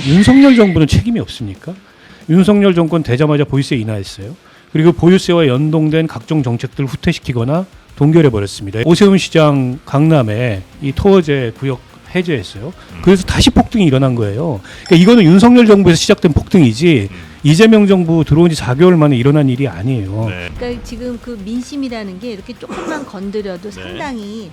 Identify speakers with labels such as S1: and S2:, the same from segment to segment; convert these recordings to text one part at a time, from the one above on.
S1: 윤석열 정부는 책임이 없습니까? 윤석열 정권 되자마자 보유세 인하했어요. 그리고 보유세와 연동된 각종 정책들을 후퇴시키거나 동결해 버렸습니다. 오세훈 시장 강남에 이 토어제 구역 해제했어요. 그래서 다시 폭등이 일어난 거예요. 그러니까 이거는 윤석열 정부에서 시작된 폭등이지 이재명 정부 들어온 지 4개월 만에 일어난 일이 아니에요.
S2: 네.
S3: 그러니까 지금 그 민심이라는 게 이렇게 조금만 건드려도 상당히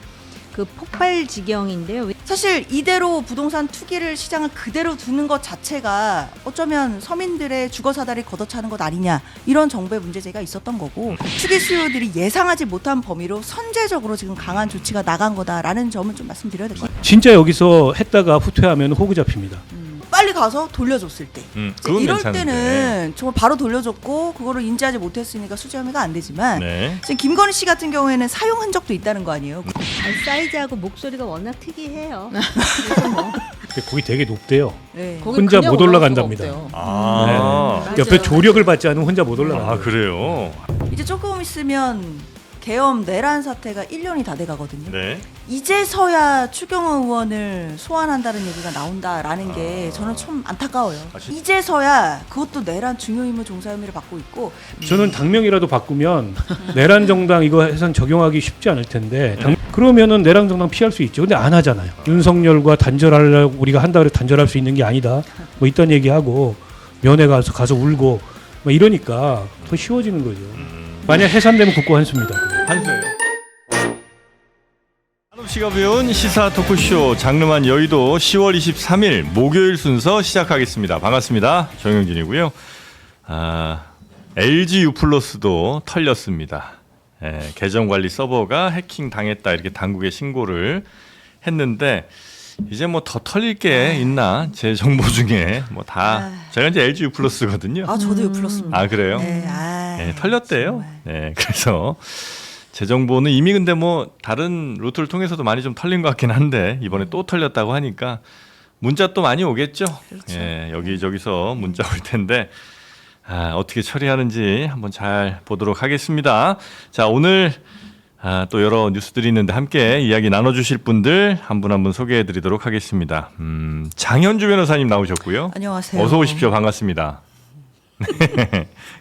S3: 그 폭발 지경인데요.
S4: 사실 이대로 부동산 투기를 시장을 그대로 두는 것 자체가 어쩌면 서민들의 주거 사다리 걷어차는 것 아니냐 이런 정부의 문제제기가 있었던 거고 투기 수요들이 예상하지 못한 범위로 선제적으로 지금 강한 조치가 나간 거다라는 점을 좀 말씀드려야 될 것 같아요.
S1: 진짜 여기서 했다가 후퇴하면 호구 잡힙니다.
S4: 빨리 가서 돌려줬을 때
S2: 그건
S4: 이럴
S2: 괜찮은데.
S4: 때는 정말 바로 돌려줬고 그거를 인지하지 못했으니까 수지 혐의가 안 되지만
S2: 네.
S4: 지금 김건희 씨 같은 경우에는 사용 흔적도 있다는 거 아니에요.
S3: 발 사이즈하고 목소리가 워낙 특이해요. 그래서 뭐
S1: 근데 거기 되게 높대요.
S4: 네.
S3: 거기
S1: 혼자
S3: 그냥
S1: 못
S3: 올라갈
S1: 올라간답니다.
S3: 수가 없대요.
S2: 아,
S3: 네.
S1: 옆에 조력을 받지 않으면 혼자 못 올라가요.
S2: 아 그래요.
S4: 이제 조금 있으면 계엄 내란 사태가 1년이 다 돼가거든요.
S2: 네.
S4: 이제서야 추경호 의원을 소환한다는 얘기가 나온다라는 게 저는 좀 안타까워요. 이제서야 그것도 내란 중요 임무 종사 혐의를 받고 있고
S1: 저는 당명이라도 바꾸면 내란 정당 이거 해선 적용하기 쉽지 않을 텐데 그러면은 내란 정당 피할 수 있죠. 근데 안 하잖아요. 윤석열과 단절하려고 우리가 한다 그래 단절할 수 있는 게 아니다. 뭐 이딴 얘기하고 면회 가서 울고 뭐 이러니까 더 쉬워지는 거죠. 만약 해산되면 국고 한수입니다.
S2: 한수예요. 한없이가 배운 시사 토크쇼 장르만 여의도 10월 23일 목요일 순서 시작하겠습니다. 반갑습니다. 정영진이고요. LG U+도 털렸습니다. 계정 관리 서버가 해킹 당했다 이렇게 당국에 신고를 했는데 이제 뭐 더 털릴 게 있나 제 정보 중에 뭐 다 제가 이제 LG U+거든요.
S4: 아 저도 플러스입니다.
S2: 아 그래요?
S4: 네,
S2: 털렸대요.
S4: 정말.
S2: 네, 그래서 제 정보는 이미 근데 뭐 다른 루트를 통해서도 많이 좀 털린 것 같긴 한데 이번에 또 털렸다고 하니까 문자 또 많이 오겠죠.
S4: 그렇죠.
S2: 여기저기서 문자 올 텐데 어떻게 처리하는지 한번 잘 보도록 하겠습니다. 자, 오늘 또 여러 뉴스들이 있는데 함께 이야기 나눠주실 분들 한 분 한 분 소개해드리도록 하겠습니다. 장현주 변호사님 나오셨고요.
S4: 안녕하세요.
S2: 어서 오십시오. 반갑습니다.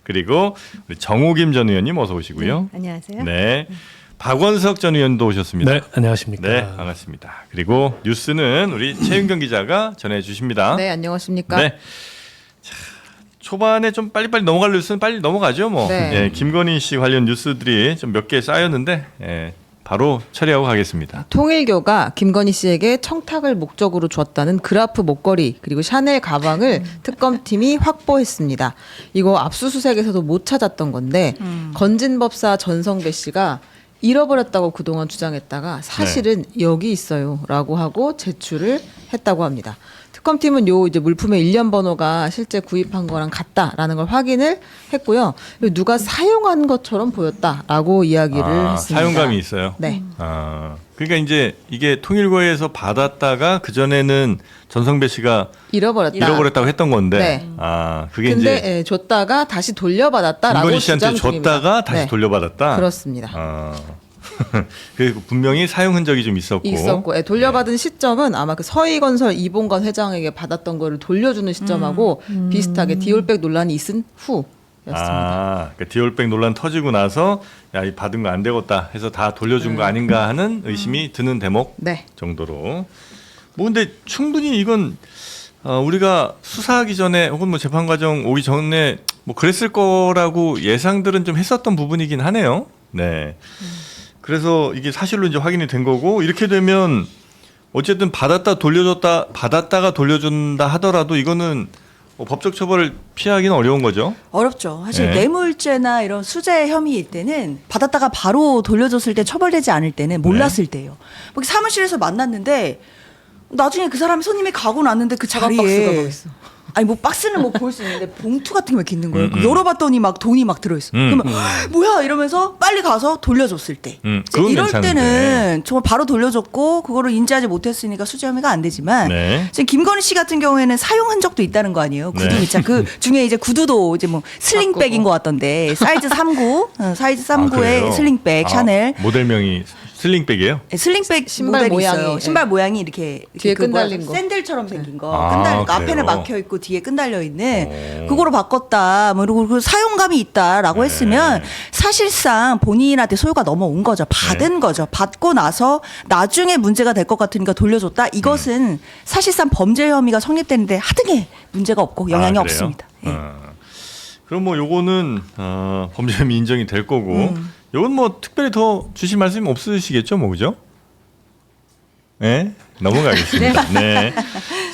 S2: 그리고 우리 정호김 전 의원님 어서 오시고요.
S3: 안녕하세요.
S2: 네, 박원석 전 의원도 오셨습니다.
S1: 네, 안녕하십니까.
S2: 네, 반갑습니다. 그리고 뉴스는 우리 최윤경 기자가 전해주십니다.
S5: 네, 안녕하십니까.
S2: 네. 자, 초반에 좀 빨리빨리 넘어갈 뉴스는 빨리 넘어가죠. 뭐
S5: 네.
S2: 김건희 씨 관련 뉴스들이 좀 몇 개 쌓였는데 바로 처리하고 가겠습니다.
S5: 통일교가 김건희 씨에게 청탁을 목적으로 주었다는 그라프 목걸이 그리고 샤넬 가방을 특검팀이 확보했습니다. 이거 압수수색에서도 못 찾았던 건데 건진법사 전성배 씨가 잃어버렸다고 그동안 주장했다가 사실은 여기 있어요라고 하고 제출을 했다고 합니다. 특검팀은 요 이제 물품의 일련 번호가 실제 구입한 거랑 같다라는 걸 확인을 했고요. 그리고 누가 사용한 것처럼 보였다라고 이야기를 했습니다.
S2: 사용감이 있어요.
S5: 네.
S2: 그러니까 이제 이게 통일교에서 받았다가 그 전에는 전성배 씨가 잃어버렸다고 했던 건데,
S5: 네.
S2: 그게
S5: 근데
S2: 이제
S5: 줬다가 다시 돌려받았다라고
S2: 김건희 씨한테
S5: 주장 중입니다.
S2: 줬다가 다시
S5: 네.
S2: 돌려받았다.
S5: 그렇습니다.
S2: 그 분명히 사용 흔적이 좀 있었고,
S5: 돌려받은 시점은 아마 그 서희건설 이봉건 회장에게 받았던 거를 돌려주는 시점하고 비슷하게 디올백 논란이 있은 후였습니다.
S2: 그러니까 디올백 논란 터지고 나서 야, 이 받은 거 안 되겠다 해서 다 돌려준 거 아닌가 하는 의심이 드는 대목
S5: 네.
S2: 정도로. 뭐 근데 충분히 이건 우리가 수사하기 전에 혹은 뭐 재판 과정 오기 전에 뭐 그랬을 거라고 예상들은 좀 했었던 부분이긴 하네요. 네. 그래서 이게 사실로 이제 확인이 된 거고 이렇게 되면 어쨌든 받았다가 돌려준다 하더라도 이거는 법적 처벌을 피하기는 어려운 거죠.
S4: 어렵죠. 사실
S2: 네.
S4: 뇌물죄나 이런 수재 혐의일 때는 받았다가 바로 돌려줬을 때 처벌되지 않을 때는 몰랐을 때예요. 뭐 사무실에서 만났는데 나중에 그 사람이 손님이 가고 났는데 그
S5: 작업 박스가
S4: 자리에
S5: 거기 있어.
S4: 아니 뭐 박스는 뭐 볼 수 있는데 봉투 같은 게 막 있는 거예요. 열어봤더니 막 돈이 막 들어있어. 그러면 뭐야 이러면서 빨리 가서 돌려줬을 때.
S2: 그건
S4: 이럴
S2: 괜찮은데.
S4: 때는 정말 바로 돌려줬고 그거를 인지하지 못했으니까 수재 혐의가 안 되지만
S2: 네.
S4: 지금 김건희 씨 같은 경우에는 사용 흔적도 있다는 거 아니에요. 구두
S2: 네.
S4: 밑자 그 중에 이제 구두도 이제 뭐 슬링백인 것 같던데 사이즈 39, 사이즈 39의
S2: 그래요?
S4: 슬링백 샤넬.
S2: 모델명이 슬링백이에요?
S4: 네, 슬링백
S5: 신발
S4: 모델이
S5: 모양이,
S4: 있어요.
S5: 예.
S4: 신발 모양이 이렇게
S5: 뒤에
S4: 그 뭐야,
S5: 끈달린 거.
S4: 샌들처럼 생긴 거.
S2: 아,
S4: 끈달린 거.
S2: 그래요?
S4: 앞에는 막혀 있고 뒤에 끈달려 있는
S2: 오.
S4: 그거로 바꿨다. 뭐 그리고 그 사용감이 있다라고
S2: 네.
S4: 했으면 사실상 본인한테 소유가 넘어온 거죠. 받은 거죠. 받고 나서 나중에 문제가 될 것 같으니까 돌려줬다. 이것은 사실상 범죄 혐의가 성립되는데 하등의 문제가 없고 영향이
S2: 아, 그래요?
S4: 없습니다. 예.
S2: 그럼 뭐 요거는 범죄 혐의 인정이 될 거고 요건 뭐 특별히 더 주실 말씀이 없으시겠죠, 뭐 그죠? 네, 넘어가겠습니다. 네.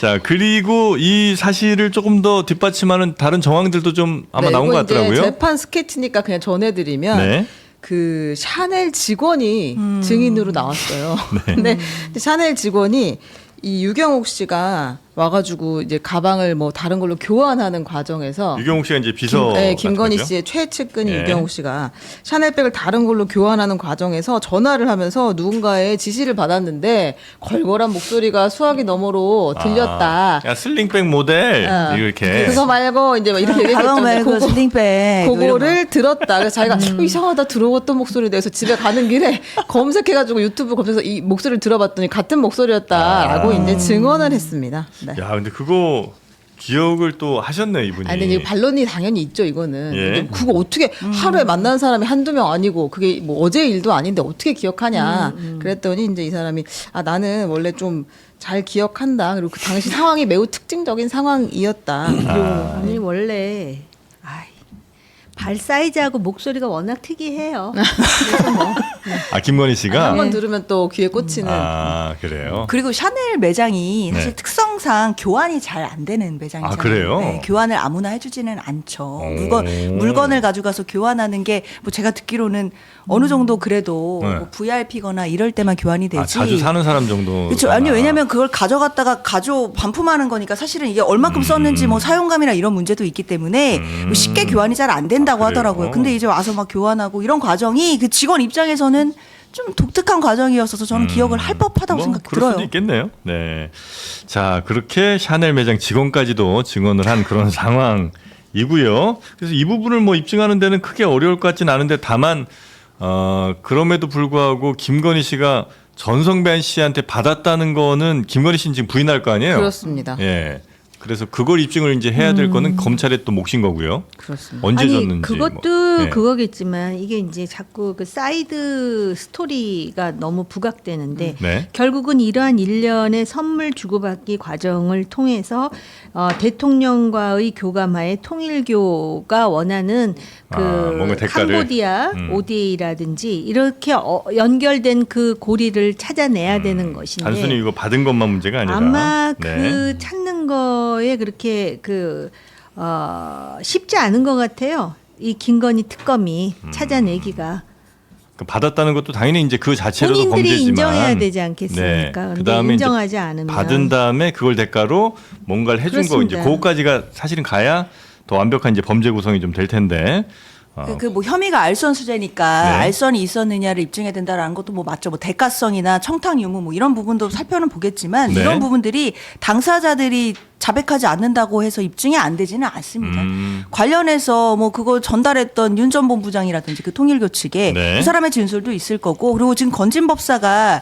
S2: 자, 그리고 이 사실을 조금 더 뒷받침하는 다른 정황들도 좀 아마
S5: 네,
S2: 나온 것
S5: 이거 이제
S2: 같더라고요.
S5: 재판 스케치니까 그냥 전해드리면
S2: 네.
S5: 그 샤넬 직원이 증인으로 나왔어요. 근데 샤넬 직원이 이 유경옥 씨가 와가지고 이제 가방을 뭐 다른 걸로 교환하는 과정에서
S2: 유경욱 씨가 이제 비서
S5: 김건희
S2: 같은 거죠?
S5: 씨의 최측근이
S2: 예.
S5: 유경옥 씨가 샤넬백을 다른 걸로 교환하는 과정에서 전화를 하면서 누군가의 지시를 받았는데 걸걸한 목소리가 수화기 너머로 들렸다.
S2: 야, 슬링백 모델
S5: 어.
S2: 이렇게.
S5: 그거 말고 이제 막 이렇게
S4: 가방
S5: 얘기했던데
S4: 말고 슬링백 뭐 이런
S5: 그거를 들었다. 그래서 자기가 이상하다 들어왔던 목소리 내서 집에 가는 길에 검색해가지고 유튜브 검색해서 이 목소리를 들어봤더니 같은 목소리였다라고 이제 증언을 했습니다. 네.
S2: 야, 근데 그거 기억을 또 하셨네 이분이.
S5: 아니 근데 반론이 당연히 있죠 이거는.
S2: 예.
S5: 근데 그거 어떻게 하루에 만나는 사람이 한두 명 아니고 그게 뭐 어제 일도 아닌데 어떻게 기억하냐. 그랬더니 이제 이 사람이 아 나는 원래 좀 잘 기억한다. 그리고 그 당시 상황이 매우 특징적인 상황이었다.
S3: 아니 원래 발 사이즈하고 목소리가 워낙 특이해요. 그래서 뭐
S2: 아, 김건희 씨가.
S5: 한 번 들으면 또 귀에 꽂히는.
S2: 아, 그래요.
S4: 그리고 샤넬 매장이 사실
S2: 네.
S4: 특성상 교환이 잘 안 되는 매장이잖아요.
S2: 아, 그래요?
S4: 네, 교환을 아무나 해주지는 않죠.
S2: 오.
S4: 물건을 가져가서 교환하는 게 뭐 제가 듣기로는 어느 정도 그래도
S2: 네.
S4: 뭐 VIP거나 이럴 때만 교환이 되지.
S2: 아, 자주 사는 사람 정도.
S4: 그렇죠. 아니 왜냐하면 그걸 가져갔다가 반품하는 거니까 사실은 이게 얼마큼 썼는지 뭐 사용감이나 이런 문제도 있기 때문에 뭐 쉽게 교환이 잘 안 된다고
S2: 아, 그래요?
S4: 하더라고요. 근데 이제 와서 막 교환하고 이런 과정이 그 직원 입장에서는 좀 독특한 과정이었어서 저는 기억을 할 법하다고
S2: 뭐
S4: 생각이
S2: 그럴
S4: 들어요.
S2: 수도 있겠네요. 네. 자, 그렇게 샤넬 매장 직원까지도 증언을 한 그런 상황이고요. 그래서 이 부분을 뭐 입증하는 데는 크게 어려울 것 같지는 않은데 다만 그럼에도 불구하고 김건희 씨가 전성배한 씨한테 받았다는 거는 김건희 씨는 지금 부인할 거 아니에요?
S5: 그렇습니다.
S2: 예. 그래서 그걸 입증을 이제 해야 될 거는 검찰의 또 몫인 거고요.
S5: 그렇습니다.
S2: 언제
S3: 아니
S2: 줬는지.
S3: 그것도
S2: 뭐. 예.
S3: 그거겠지만 이게 이제 자꾸 그 사이드 스토리가 너무 부각되는데
S2: 네.
S3: 결국은 이러한 일련의 선물 주고받기 과정을 통해서 대통령과의 교감하에 통일교가 원하는 그
S2: 뭔가 대가를.
S3: 캄보디아 ODA라든지 이렇게 연결된 그 고리를 찾아내야 되는 것인데
S2: 단순히 이거 받은 것만 문제가 아니라.
S3: 아마
S2: 네.
S3: 그 찾는 거에 그렇게 쉽지 않은 것 같아요. 이 김건희 특검이 찾아내기가
S2: 그 받았다는 것도 당연히 이제 그 자체로도
S3: 본인들이
S2: 범죄지만
S3: 인정해야 되지 않겠습니까?
S2: 네.
S3: 근데
S2: 그다음에 이제
S3: 인정하지 않으면
S2: 받은 다음에 그걸 대가로 뭔가를 해준 거 이제
S3: 그렇습니다.
S2: 그거까지가 사실은 가야 더 완벽한 이제 범죄 구성이 좀 될 텐데.
S4: 그 뭐 혐의가 알선수재니까
S2: 네.
S4: 알선이 있었느냐를 입증해야 된다라는 것도 뭐 맞죠. 뭐 대가성이나 청탁 유무 뭐 이런 부분도 살펴는 보겠지만
S2: 네.
S4: 이런 부분들이 당사자들이 자백하지 않는다고 해서 입증이 안 되지는 않습니다. 관련해서 뭐 그거 전달했던 윤 전 본부장이라든지 그 통일교 측에
S2: 네.
S4: 그 사람의 진술도 있을 거고 그리고 지금 건진법사가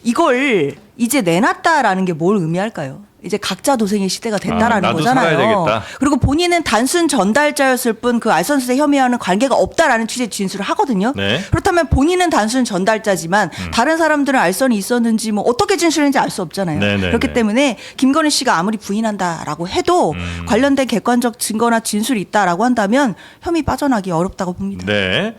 S4: 이걸 이제 내놨다라는 게 뭘 의미할까요? 이제 각자 도생의 시대가 됐다라는
S2: 나도
S4: 거잖아요.
S2: 살아야 되겠다.
S4: 그리고 본인은 단순 전달자였을 뿐 그 알선수재 혐의와는 관계가 없다라는 취지의 진술을 하거든요.
S2: 네.
S4: 그렇다면 본인은 단순 전달자지만 다른 사람들은 알선이 있었는지 뭐 어떻게 진술했는지 알 수 없잖아요.
S2: 네네네.
S4: 그렇기 때문에 김건희 씨가 아무리 부인한다라고 해도 관련된 객관적 증거나 진술이 있다라고 한다면 혐의 빠져나기 어렵다고 봅니다.
S2: 네.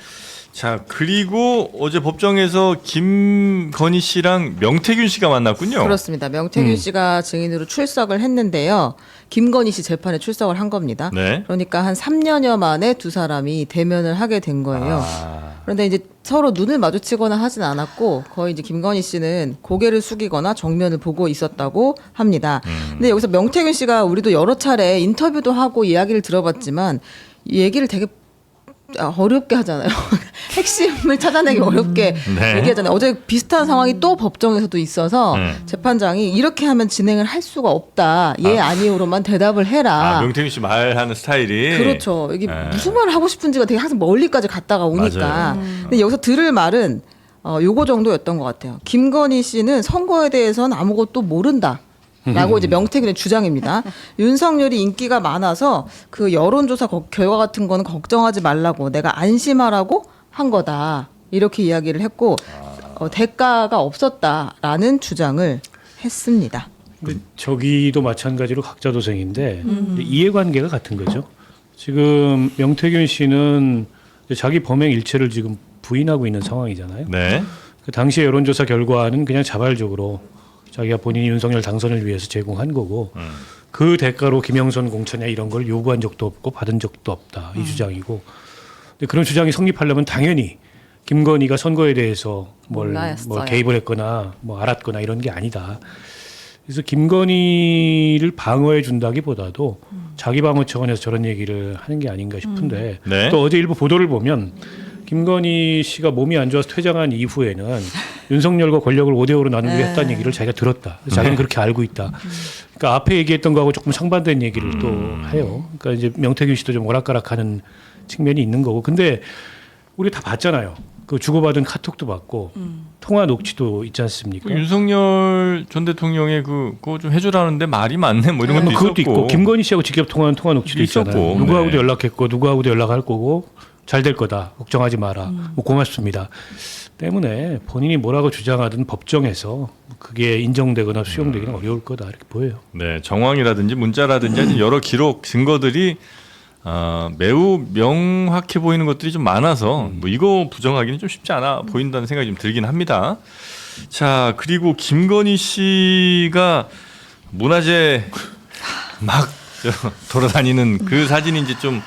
S2: 자, 그리고 어제 법정에서 김건희 씨랑 명태균 씨가 만났군요.
S5: 그렇습니다. 명태균 씨가 증인으로 출석을 했는데요. 김건희 씨 재판에 출석을 한 겁니다.
S2: 네.
S5: 그러니까 한 3년여 만에 두 사람이 대면을 하게 된 거예요.
S2: 아.
S5: 그런데 이제 서로 눈을 마주치거나 하진 않았고 거의 이제 김건희 씨는 고개를 숙이거나 정면을 보고 있었다고 합니다. 근데 여기서 명태균 씨가 우리도 여러 차례 인터뷰도 하고 이야기를 들어봤지만 이 얘기를 되게 어렵게 하잖아요. 핵심을 찾아내기 어렵게
S2: 네.
S5: 얘기하잖아요. 어제 비슷한 상황이 또 법정에서도 있어서
S2: 네.
S5: 재판장이 이렇게 하면 진행을 할 수가 없다. 예, 아니오로만 대답을 해라.
S2: 명태균 씨 말하는 스타일이
S5: 그렇죠. 이게
S2: 네.
S5: 무슨 말을 하고 싶은지가 되게 항상 멀리까지 갔다가 오니까.
S2: 맞아요.
S5: 근데 여기서 들을 말은 요거 정도였던 것 같아요. 김건희 씨는 선거에 대해서는 아무것도 모른다. 라고 이제 명태균의 주장입니다. 윤석열이 인기가 많아서 그 여론조사 결과 같은 거는 걱정하지 말라고 내가 안심하라고 한 거다. 이렇게 이야기를 했고 대가가 없었다라는 주장을 했습니다.
S1: 근데 저기도 마찬가지로 각자 도생인데 이해관계가 같은 거죠. 지금 명태균 씨는 자기 범행 일체를 지금 부인하고 있는 상황이잖아요.
S2: 네.
S1: 그 당시의 여론조사 결과는 그냥 자발적으로 자기가 본인이 윤석열 당선을 위해서 제공한 거고 그 대가로 김영선 공천이나 이런 걸 요구한 적도 없고 받은 적도 없다 이 주장이고 근데 그런 주장이 성립하려면 당연히 김건희가 선거에 대해서 뭘
S5: 몰랐어요.
S1: 개입을 했거나 뭐 알았거나 이런 게 아니다. 그래서 김건희를 방어해 준다기보다도 자기 방어 차원에서 저런 얘기를 하는 게 아닌가 싶은데
S2: 네.
S1: 또 어제 일부 보도를 보면 김건희 씨가 몸이 안 좋아서 퇴장한 이후에는 윤석열과 권력을 5대5로 나누기로 했다는 얘기를 자기가 들었다. 자기는 그렇게 알고 있다. 그러니까 앞에 얘기했던 거하고 조금 상반된 얘기를 또 해요. 그러니까 이제 명태균 씨도 좀 오락가락하는 측면이 있는 거고. 근데 우리 다 봤잖아요. 그 주고받은 카톡도 봤고 통화 녹취도 있지 않습니까?
S2: 그 윤석열 전 대통령의 그거 좀 해주라는데 말이 많네 뭐 이런 것도
S1: 그것도
S2: 있었고.
S1: 있고 김건희 씨하고 직접 통화한 통화 녹취도
S2: 있었고,
S1: 있잖아요. 누구하고도
S2: 네.
S1: 연락했고 누구하고도 연락할 거고 잘 될 거다. 걱정하지 마라. 뭐 고맙습니다. 때문에 본인이 뭐라고 주장하든 법정에서 그게 인정되거나 수용되기는 어려울 거다 이렇게 보여요.
S2: 네, 정황이라든지 문자라든지 하여튼 여러 기록 증거들이 매우 명확해 보이는 것들이 좀 많아서 뭐 이거 부정하기는 좀 쉽지 않아 보인다는 생각이 좀 들긴 합니다. 자, 그리고 김건희 씨가 문화재 막 돌아다니는 그 사진이 이제 좀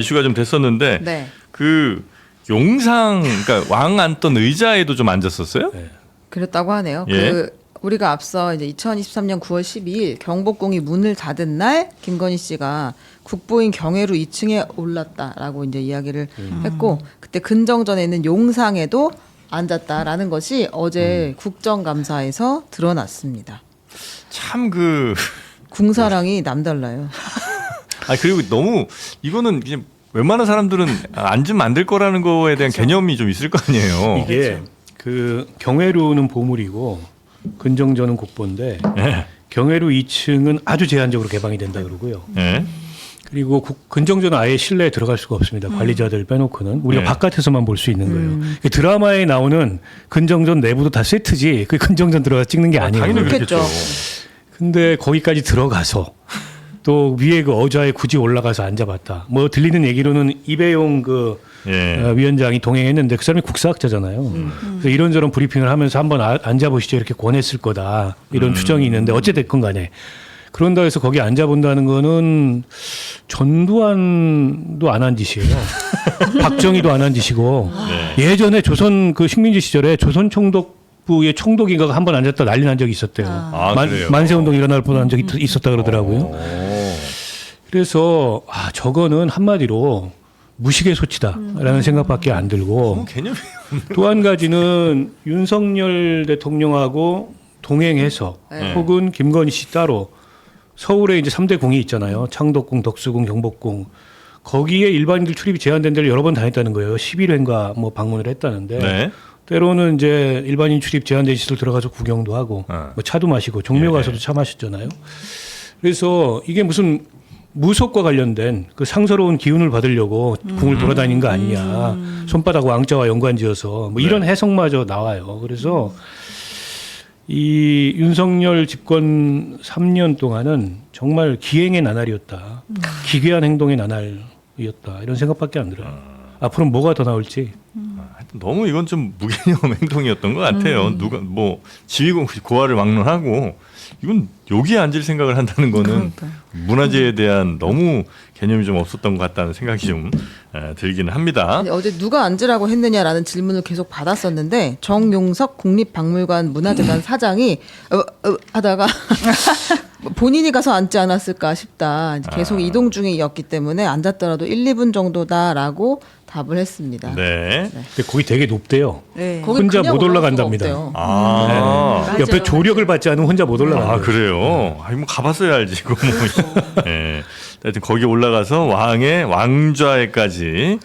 S2: 이슈가 좀 됐었는데
S5: 네.
S2: 그 용상 그러니까 왕 앉던 의자에도 좀 앉았었어요?
S1: 네.
S5: 그랬다고 하네요.
S2: 예.
S5: 그 우리가 앞서 이제 2023년 9월 12일 경복궁이 문을 닫은 날 김건희 씨가 국보인 경회로 2층에 올랐다라고 이제 이야기를 했고 그때 근정전에 있는 용상에도 앉았다라는 것이 어제 국정감사에서 드러났습니다.
S2: 참 그
S5: 궁사랑이 남달라요.
S2: 그리고 너무 이거는 그냥 웬만한 사람들은 앉으면 안 될 거라는 거에 대한 개념이 좀 있을 거 아니에요.
S1: 이게 그 경회루는 보물이고 근정전은 국보인데
S2: 네.
S1: 경회루 2층은 아주 제한적으로 개방이 된다 그러고요.
S2: 네.
S1: 그리고 근정전은 아예 실내에 들어갈 수가 없습니다. 관리자들 빼놓고는 우리가
S2: 네.
S1: 바깥에서만 볼 수 있는 거예요. 그 드라마에 나오는 근정전 내부도 다 세트지 그 근정전 들어가 찍는 게 아니에요.
S2: 당연히
S5: 그렇겠죠.
S2: 그렇겠죠.
S1: 근데 거기까지 들어가서 또 위에 그 어좌에 굳이 올라가서 앉아봤다. 뭐 들리는 얘기로는 이배용 그
S2: 예.
S1: 위원장이 동행했는데 그 사람이 국사학자잖아요. 그래서 이런저런 브리핑을 하면서 한번 앉아보시죠 이렇게 권했을 거다 이런 추정이 있는데 어찌됐건 간에 그런다 해서 거기 앉아본다는 거는 전두환도 안 한 짓이에요. 박정희도 안 한 짓이고 예전에 조선 그 식민지 시절에 조선 총독부의 총독인가가 한번 앉았다 난리 난 적이 있었대요.
S2: 그래요?
S1: 만세운동 일어날 뻔한 적이 있었다 그러더라고요.
S2: 오.
S1: 그래서 한마디로 한마디로 무식의 소치다라는 생각밖에 안 들고
S2: 너무 개념이
S1: 또 한 가지는 윤석열 대통령하고 동행해서
S5: 네.
S1: 혹은 김건희 씨 따로 서울에 이제 3대 궁이 있잖아요. 창덕궁, 덕수궁, 경복궁. 거기에 일반인들 출입이 제한된 데를 여러 번 다녔다는 거예요. 11회인가 뭐 방문을 했다는데
S2: 네.
S1: 때로는 이제 일반인 출입 제한된 시설 들어가서 구경도 하고 뭐 차도 마시고 종묘 가서도 차 마셨잖아요. 그래서 이게 무슨 무속과 관련된 그 상서로운 기운을 받으려고 궁을 돌아다닌 거 아니냐. 손바닥 왕자와 연관지어서 뭐 이런 해석마저 나와요. 그래서 이 윤석열 집권 3년 동안은 정말 기행의 나날이었다. 기괴한 행동의 나날이었다. 이런 생각밖에 안 들어요. 앞으로 뭐가 더 나올지.
S2: 너무 이건 좀 무개념 행동이었던 것 같아요. 누가 뭐 지휘공 고아를 막론하고 이건 여기에 앉을 생각을 한다는 거는 문화재에 대한 너무 개념이 좀 없었던 것 같다는 생각이 좀 들기는 합니다.
S5: 근데 어제 누가 앉으라고 했느냐라는 질문을 계속 받았었는데 정용석 국립박물관 문화재단 사장이 하다가 본인이 가서 앉지 않았을까 싶다. 이제 계속 이동 중이었기 때문에 앉았더라도 1, 2분 정도다라고 답을 했습니다.
S2: 네.
S1: 근데 거기 되게 높대요.
S4: 네.
S5: 거기
S1: 혼자
S5: 그냥
S1: 못
S5: 올라갈 수가
S1: 올라간답니다.
S5: 없대요.
S2: 아.
S1: 옆에 조력을 받지 않으면 혼자 못 올라가요.
S2: 그래요? 뭐 가봤어야 알지. 이거 뭐. 예. 하여튼 거기 올라가서 왕의 왕좌에까지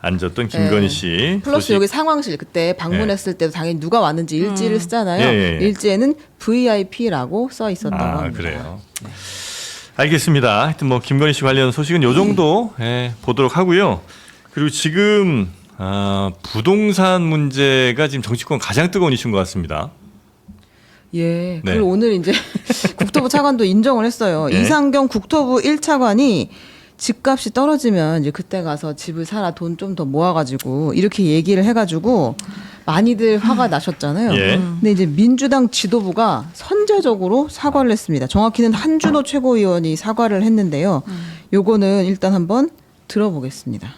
S2: 앉았던 김건희 씨.
S5: 플러스
S2: 소식.
S5: 여기 상황실 그때 방문했을 때도 당연히 누가 왔는지 일지를 쓰잖아요.
S2: 예.
S5: 일지에는 VIP라고 써 있었던 겁니다.
S2: 그래요. 알겠습니다. 하여튼 뭐 김건희 씨 관련 소식은 요 정도 보도록 하고요. 그리고 지금 부동산 문제가 지금 정치권 가장 뜨거운 이슈인 것 같습니다.
S5: 예.
S2: 네.
S5: 그리고 오늘 이제 국토부 차관도 인정을 했어요.
S2: 네.
S5: 이상경 국토부 1차관이 집값이 떨어지면 이제 그때 가서 집을 사라 돈 좀 더 모아가지고 이렇게 얘기를 해가지고 많이들 화가 나셨잖아요.
S2: 예.
S5: 근데 이제 민주당 지도부가 선제적으로 사과를 했습니다. 정확히는 한준호 최고위원이 사과를 했는데요. 요거는 일단 한번 들어보겠습니다.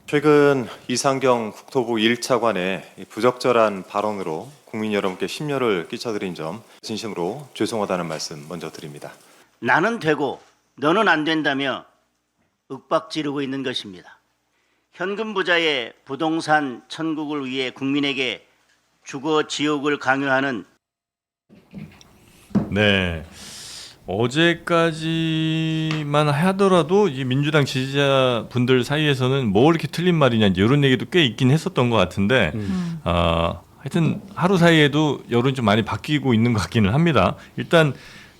S6: 최근 이상경 국토부 1차관의 부적절한 발언으로 국민 여러분께 심려를 끼쳐드린 점 진심으로 죄송하다는 말씀 먼저 드립니다.
S7: 나는 되고 너는 안 된다며 윽박지르고 있는 것입니다. 현금 부자의 부동산 천국을 위해 국민에게 주거 지옥을 강요하는
S2: 네. 어제까지만 하더라도 이 민주당 지지자분들 사이에서는 뭐 이렇게 틀린 말이냐 이런 얘기도 꽤 있긴 했었던 것 같은데 하여튼 하루 사이에도 여론이 좀 많이 바뀌고 있는 것 같기는 합니다. 일단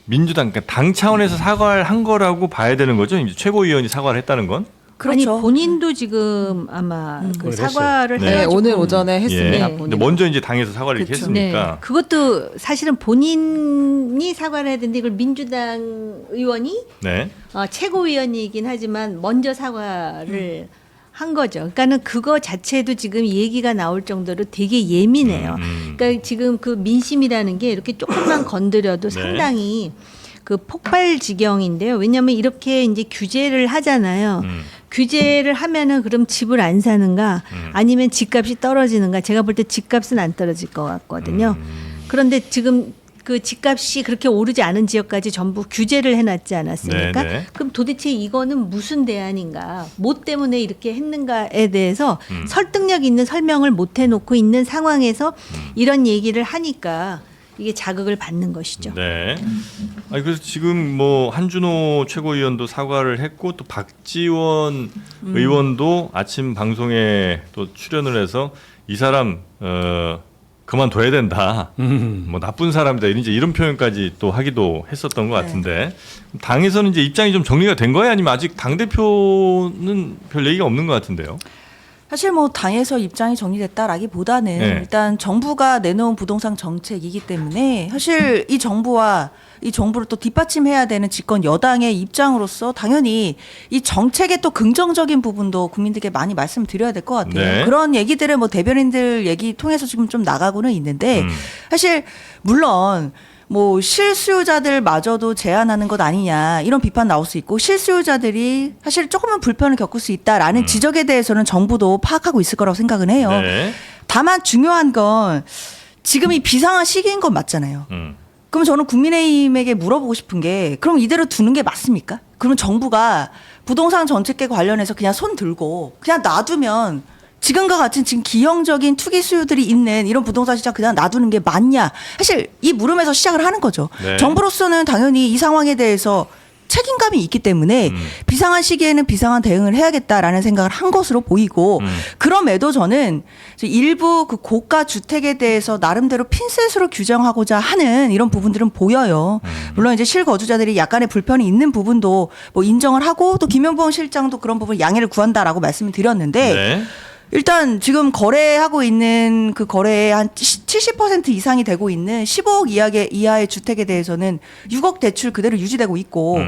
S2: 민주당 그러니까 당 차원에서 사과를 한 거라고 봐야 되는 거죠. 이제 최고위원이 사과를 했다는 건.
S3: 아니 본인도 지금 아마 그
S1: 그걸
S3: 사과를
S2: 했어요.
S5: 네,
S3: 해가지고
S5: 오늘 오전에 했습니다.
S3: 네.
S2: 근데
S5: 본인은.
S2: 먼저 이제 당에서 사과를 이렇게
S5: 그쵸.
S2: 했으니까.
S3: 네. 그것도 사실은 본인이 사과를 해야 되는데 이걸 민주당 의원이
S2: 네.
S3: 최고위원이긴 하지만 먼저 사과를 한 거죠. 그러니까는 그거 자체도 지금 얘기가 나올 정도로 되게 예민해요. 그러니까 지금 그 민심이라는 게 이렇게 조금만 건드려도
S2: 네.
S3: 상당히 그 폭발 지경인데요. 왜냐하면 이렇게 이제 규제를 하잖아요. 규제를 하면은 그럼 집을 안 사는가 아니면 집값이 떨어지는가. 제가 볼 때 집값은 안 떨어질 것 같거든요. 그런데 지금 그 집값이 그렇게 오르지 않은 지역까지 전부 규제를 해놨지 않았습니까?
S2: 네, 네.
S3: 그럼 도대체 이거는 무슨 대안인가? 뭐 때문에 이렇게 했는가에 대해서 설득력 있는 설명을 못 해놓고 있는 상황에서 이런 얘기를 하니까 이게 자극을 받는 것이죠.
S2: 네. 아니 그래서 지금 뭐 한준호 최고위원도 사과를 했고 또 박지원 의원도 아침 방송에 또 출연을 해서 이 사람 그만둬야 된다. 뭐 나쁜 사람이다. 이런 표현까지 또 하기도 했었던 것 같은데 당에서는 이제 입장이 좀 정리가 된 거예요? 아니면 아직 당 대표는 별 얘기가 없는 것 같은데요?
S4: 사실 뭐 당에서 입장이 정리됐다라기보다는
S2: 네.
S4: 일단 정부가 내놓은 부동산 정책이기 때문에 사실 이 정부와 이 정부를 또 뒷받침해야 되는 집권 여당의 입장으로서 당연히 이 정책의 또 긍정적인 부분도 국민들께 많이 말씀드려야 될 것 같아요.
S2: 네.
S4: 그런 얘기들을 뭐 대변인들 얘기 통해서 지금 좀 나가고는 있는데 사실 물론 뭐 실수요자들마저도 제한하는 것 아니냐 이런 비판 나올 수 있고 실수요자들이 사실 조금은 불편을 겪을 수 있다라는 지적에 대해서는 정부도 파악하고 있을 거라고 생각은 해요.
S2: 네.
S4: 다만 중요한 건 지금 이 비상한 시기인 건 맞잖아요. 그럼 저는 국민의힘에게 물어보고 싶은 게 그럼 이대로 두는 게 맞습니까? 그러면 정부가 부동산 정책에 관련해서 그냥 손 들고 그냥 놔두면 지금과 같은 지금 기형적인 투기 수요들이 있는 이런 부동산 시장 그냥 놔두는 게 맞냐? 사실 이 물음에서 시작을 하는 거죠.
S2: 네.
S4: 정부로서는 당연히 이 상황에 대해서 책임감이 있기 때문에 비상한 시기에는 비상한 대응을 해야겠다라는 생각을 한 것으로 보이고 그럼에도 저는 일부 그 고가 주택에 대해서 나름대로 핀셋으로 규정하고자 하는 이런 부분들은 보여요. 물론 이제 실거주자들이 약간의 불편이 있는 부분도 뭐 인정을 하고 또 김영범 실장도 그런 부분 양해를 구한다라고 말씀을 드렸는데
S2: 네.
S4: 일단 지금 거래하고 있는 그 거래의 한 70% 이상이 되고 있는 15억 이하의 주택에 대해서는 6억 대출 그대로 유지되고 있고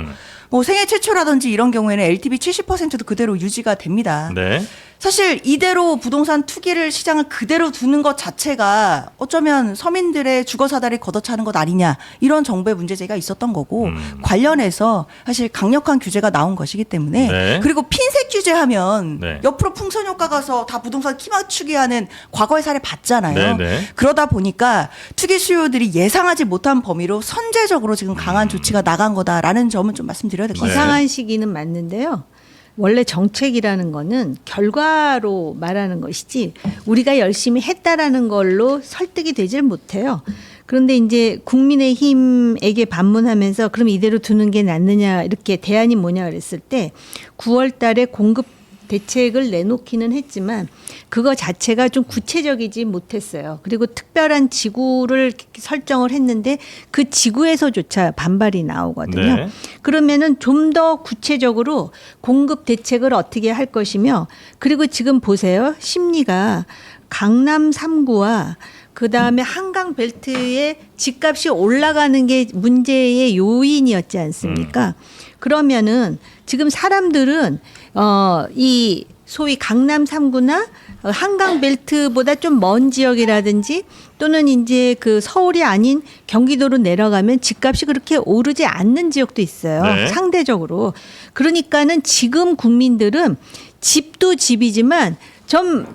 S4: 뭐 생애 최초라든지 이런 경우에는 LTV 70%도 그대로 유지가 됩니다.
S2: 네.
S4: 사실 이대로 부동산 투기를 시장을 그대로 두는 것 자체가 어쩌면 서민들의 주거 사다리 걷어차는 것 아니냐 이런 정부의 문제제기가 있었던 거고 관련해서 사실 강력한 규제가 나온 것이기 때문에
S2: 네.
S4: 그리고 핀셋 규제하면
S2: 네.
S4: 옆으로 풍선 효과 가서 다 부동산 키 맞추기 하는 과거의 사례 봤잖아요.
S2: 네, 네.
S4: 그러다 보니까 투기 수요들이 예상하지 못한 범위로 선제적으로 지금 강한 조치가 나간 거다라는 점은 좀 말씀드려야 될 것 같습니다.
S3: 이상한 시기는 맞는데요. 원래 정책이라는 거는 결과로 말하는 것이지 우리가 열심히 했다라는 걸로 설득이 되질 못해요. 그런데 이제 국민의힘에게 반문하면서 그럼 이대로 두는 게 낫느냐 이렇게 대안이 뭐냐 그랬을 때 9월 달에 공급 대책을 내놓기는 했지만 그거 자체가 좀 구체적이지 못했어요. 그리고 특별한 지구를 설정을 했는데 그 지구에서조차 반발이 나오거든요.
S2: 네.
S3: 그러면은 좀 더 구체적으로 공급 대책을 어떻게 할 것이며, 그리고 지금 보세요. 심리가 강남 3구와 그다음에 한강 벨트의 집값이 올라가는 게 문제의 요인이었지 않습니까? 그러면은 지금 사람들은 이 소위 강남 3구나 한강 벨트보다 좀 먼 지역이라든지 또는 이제 그 서울이 아닌 경기도로 내려가면 집값이 그렇게 오르지 않는 지역도 있어요.
S2: 네.
S3: 상대적으로. 그러니까는 지금 국민들은 집도 집이지만 좀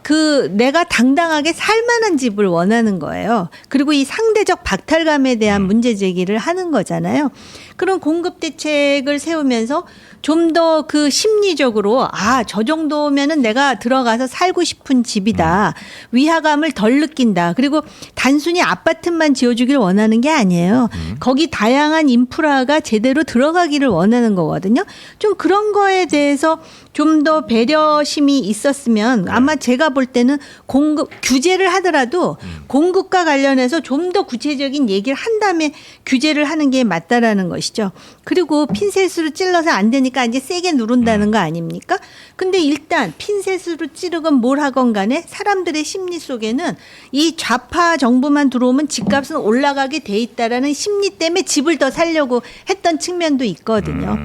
S3: 내가 당당하게 살만한 집을 원하는 거예요. 그리고 이 상대적 박탈감에 대한 문제 제기를 하는 거잖아요. 그런 공급 대책을 세우면서 좀 더 그 심리적으로 저 정도면은 내가 들어가서 살고 싶은 집이다. 위화감을 덜 느낀다. 그리고 단순히 아파트만 지어주길 원하는 게 아니에요. 거기 다양한 인프라가 제대로 들어가기를 원하는 거거든요. 좀 그런 거에 대해서 좀 더 배려심이 있었으면 아마 제가 볼 때는 공급 규제를 하더라도 공급과 관련해서 좀 더 구체적인 얘기를 한 다음에 규제를 하는 게 맞다라는 것이죠. 그리고 핀셋으로 찔러서 안 되니까 이제 세게 누른다는 거 아닙니까? 근데 일단 핀셋으로 찌르건 뭘 하건 간에 사람들의 심리 속에는 이 좌파 정부만 들어오면 집값은 올라가게 돼 있다라는 심리 때문에 집을 더 살려고 했던 측면도 있거든요.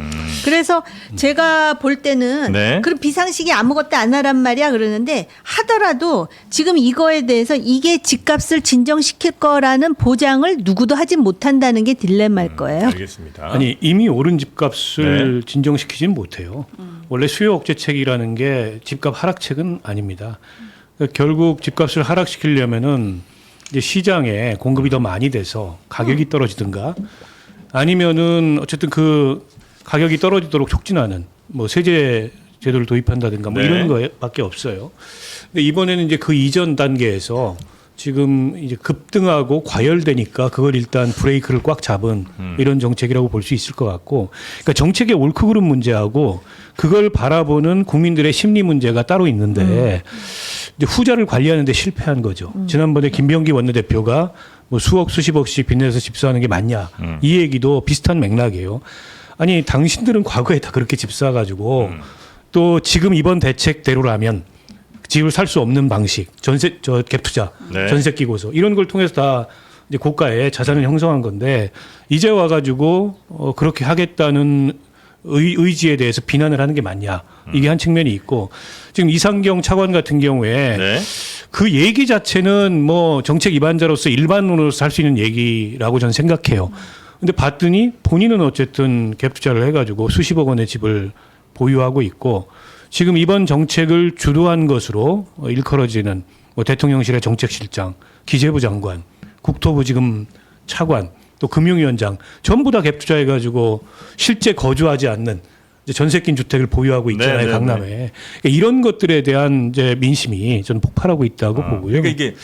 S3: 그래서 제가 볼 때는
S2: 네.
S3: 그럼 비상식이 아무것도 안 하란 말이야 그러는데, 하더라도 지금 이거에 대해서 이게 집값을 진정시킬 거라는 보장을 누구도 하지 못한다는 게 딜레마일 거예요.
S2: 알겠습니다.
S1: 아니 이미 오른 집값을
S2: 네.
S1: 진정시키진 못해요. 원래 수요 억제책이라는 게 집값 하락책은 아닙니다. 그러니까 결국 집값을 하락시키려면은 이제 시장에 공급이 더 많이 돼서 가격이 떨어지든가, 아니면은 어쨌든 그 가격이 떨어지도록 촉진하는 뭐 세제 제도를 도입한다든가 뭐
S2: 네.
S1: 이런 거밖에 없어요. 근데 이번에는 이제 그 이전 단계에서 지금 이제 급등하고 과열되니까 그걸 일단 브레이크를 꽉 잡은 이런 정책이라고 볼 수 있을 것 같고, 그러니까 정책의 옳고 그름 문제하고 그걸 바라보는 국민들의 심리 문제가 따로 있는데 이제 후자를 관리하는 데 실패한 거죠. 지난번에 김병기 원내대표가 뭐 수억 수십억씩 빚내서 집사하는 게 맞냐, 이 얘기도 비슷한 맥락이에요. 아니 당신들은 과거에 다 그렇게 집사가지고 또 지금 이번 대책대로라면 집을 살 수 없는 방식, 갭 투자,
S2: 네.
S1: 전세 끼고서 이런 걸 통해서 다 이제 고가의 자산을 형성한 건데, 이제 와가지고 그렇게 하겠다는 의지에 대해서 비난을 하는 게 맞냐, 이게 한 측면이 있고, 지금 이상경 차관 같은 경우에
S2: 네.
S1: 그 얘기 자체는 뭐 정책 입안자로서 일반론으로서 할 수 있는 얘기라고 저는 생각해요. 근데 봤더니 본인은 어쨌든 갭 투자를 해가지고 수십억 원의 집을 보유하고 있고, 지금 이번 정책을 주도한 것으로 일컬어지는 뭐 대통령실의 정책실장, 기재부 장관, 국토부 지금 차관, 또 금융위원장 전부 다 갭 투자해가지고 실제 거주하지 않는 이제 전세 낀 주택을 보유하고 있잖아요.
S2: 네, 네,
S1: 강남에. 그러니까 이런 것들에 대한 이제 민심이 저는 폭발하고 있다고 보고요.
S2: 그러니까 이게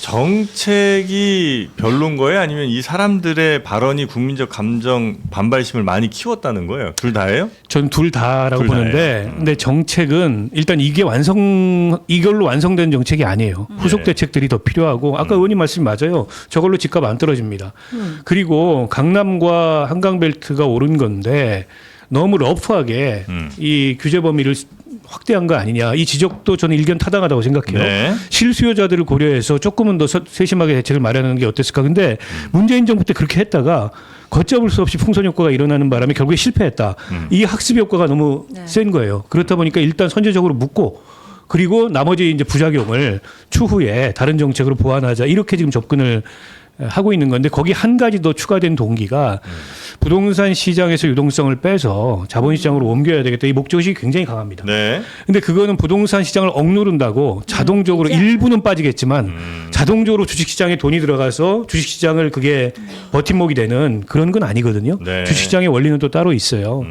S2: 정책이 별론 거예요? 아니면 이 사람들의 발언이 국민적 감정 반발심을 많이 키웠다는 거예요? 둘 다예요?
S1: 전 둘 다라고
S2: 둘
S1: 보는데,
S2: 다예요.
S1: 근데 정책은 일단 이게 이걸로 완성된 정책이 아니에요. 후속 대책들이 더 필요하고, 아까 의원님 말씀이 맞아요. 저걸로 집값 안 떨어집니다. 그리고 강남과 한강벨트가 오른 건데 너무 러프하게 이 규제 범위를 확대한 거 아니냐, 이 지적도 저는 일견 타당하다고 생각해요.
S2: 네.
S1: 실수요자들을 고려해서 조금은 더 세심하게 대책을 마련하는 게 어땠을까. 근데 문재인 정부 때 그렇게 했다가 걷잡을 수 없이 풍선 효과가 일어나는 바람에 결국에 실패했다. 이 학습 효과가 너무 센 거예요. 그렇다 보니까 일단 선제적으로 묶고, 그리고 나머지 이제 부작용을 추후에 다른 정책으로 보완하자, 이렇게 지금 접근을 하고 있는 건데, 거기 한 가지 더 추가된 동기가 부동산 시장에서 유동성을 빼서 자본시장으로 옮겨야 되겠다, 이 목적의식이 굉장히 강합니다.
S2: 네.
S1: 근데 그거는 부동산 시장을 억누른다고 자동적으로 일부는 빠지겠지만 자동적으로 주식시장에 돈이 들어가서 주식시장을 그게 버팀목이 되는 그런 건 아니거든요.
S2: 네.
S1: 주식시장의 원리는 또 따로 있어요.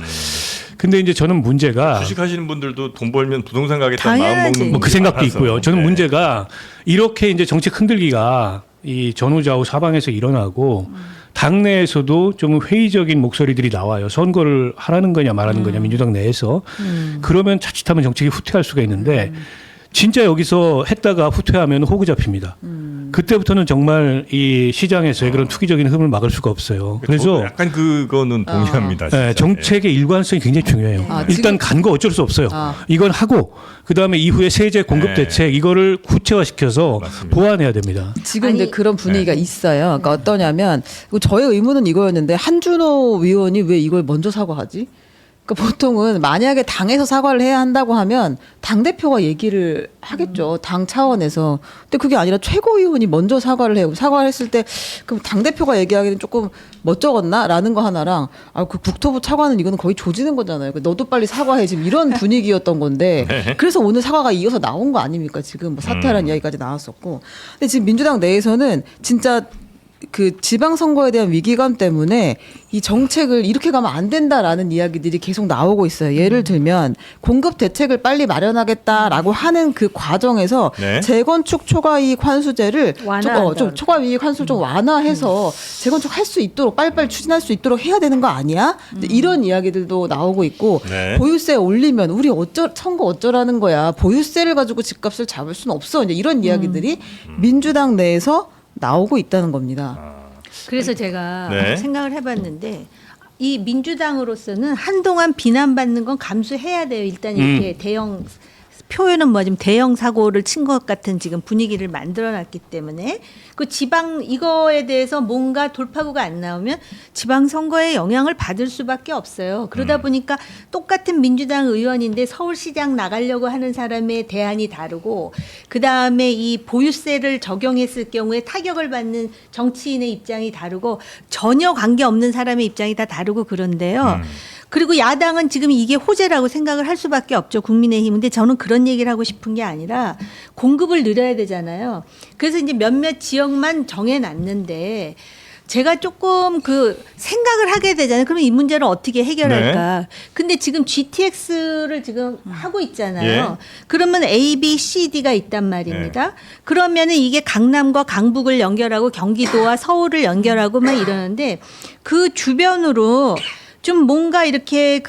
S1: 근데 이제 저는 문제가
S2: 주식하시는 분들도 돈 벌면 부동산 가겠다는 마음
S3: 당연하지.
S2: 먹는
S1: 뭐 그 생각도
S2: 많아서.
S1: 있고요. 저는
S2: 네.
S1: 문제가 이렇게 이제 정책 흔들기가 이 전후좌우 사방에서 일어나고 당내에서도 좀 회의적인 목소리들이 나와요. 선거를 하라는 거냐 말하는 거냐 민주당 내에서. 그러면 자칫하면 정책이 후퇴할 수가 있는데 진짜 여기서 했다가 후퇴하면 호구 잡힙니다. 그때부터는 정말 이 시장에서의 그런 투기적인 흐름을 막을 수가 없어요. 그래서
S2: 저도 약간 그거는 동의합니다. 진짜.
S1: 네, 정책의 일관성이 굉장히 중요해요. 일단 간 거 어쩔 수 없어요. 이건 하고 그다음에 이후에 세제 공급
S2: 네.
S1: 대책 이거를 구체화시켜서
S2: 맞습니다.
S1: 보완해야 됩니다.
S5: 지금 근데
S3: 아니,
S5: 그런 분위기가 있어요. 그러니까 어떠냐면 저의 의문은 이거였는데 한준호 위원이 왜 이걸 먼저 사과하지? 그러니까 보통은 만약에 당에서 사과를 해야 한다고 하면 당 대표가 얘기를 하겠죠. 당 차원에서. 근데 그게 아니라 최고위원이 먼저 사과를 해요. 사과를 했을 때 그럼 당 대표가 얘기하기는 조금 멋쩍었나라는 거 하나랑 그 국토부 차관은 이거는 거의 조지는 거잖아요. 너도 빨리 사과해 지금 이런 분위기였던 건데 그래서 오늘 사과가 이어서 나온 거 아닙니까? 지금 뭐 사퇴하라는 이야기까지 나왔었고. 근데 지금 민주당 내에서는 진짜 그 지방선거에 대한 위기감 때문에 이 정책을 이렇게 가면 안 된다라는 이야기들이 계속 나오고 있어요. 예를 들면 공급 대책을 빨리 마련하겠다라고 하는 그 과정에서
S2: 네.
S5: 재건축 초과이익 환수제를
S3: 완화한다.
S5: 좀 초과이익 환수를 좀 완화해서 재건축 할 수 있도록 빨리빨리 추진할 수 있도록 해야 되는 거 아니야? 이런 이야기들도 나오고 있고
S2: 네.
S5: 보유세 올리면 우리 선거 어쩌라는 거야? 보유세를 가지고 집값을 잡을 수는 없어. 이제 이런 이야기들이 민주당 내에서 나오고 있다는 겁니다.
S3: 그래서 제가
S2: 네.
S3: 생각을 해봤는데 이 민주당으로서는 한동안 비난받는 건 감수해야 돼요. 일단 이렇게 대형 표현은 뭐지만 대형 사고를 친 것 같은 지금 분위기를 만들어놨기 때문에 그 지방 이거에 대해서 뭔가 돌파구가 안 나오면 지방 선거에 영향을 받을 수밖에 없어요. 그러다 보니까 똑같은 민주당 의원인데 서울시장 나가려고 하는 사람의 대안이 다르고 그 다음에 이 보유세를 적용했을 경우에 타격을 받는 정치인의 입장이 다르고 전혀 관계 없는 사람의 입장이 다 다르고 그런데요. 그리고 야당은 지금 이게 호재라고 생각을 할 수밖에 없죠. 국민의힘. 근데 저는 그런 얘기를 하고 싶은 게 아니라 공급을 늘려야 되잖아요. 그래서 이제 몇몇 지역만 정해놨는데 제가 조금 그 생각을 하게 되잖아요. 그럼 이 문제를 어떻게 해결할까?
S2: 네.
S3: 근데 지금 GTX를 지금 하고 있잖아요.
S2: 예.
S3: 그러면 A, B, C, D가 있단 말입니다. 그러면은 이게 강남과 강북을 연결하고 경기도와 서울을 연결하고 막 이러는데 그 주변으로 좀 뭔가 이렇게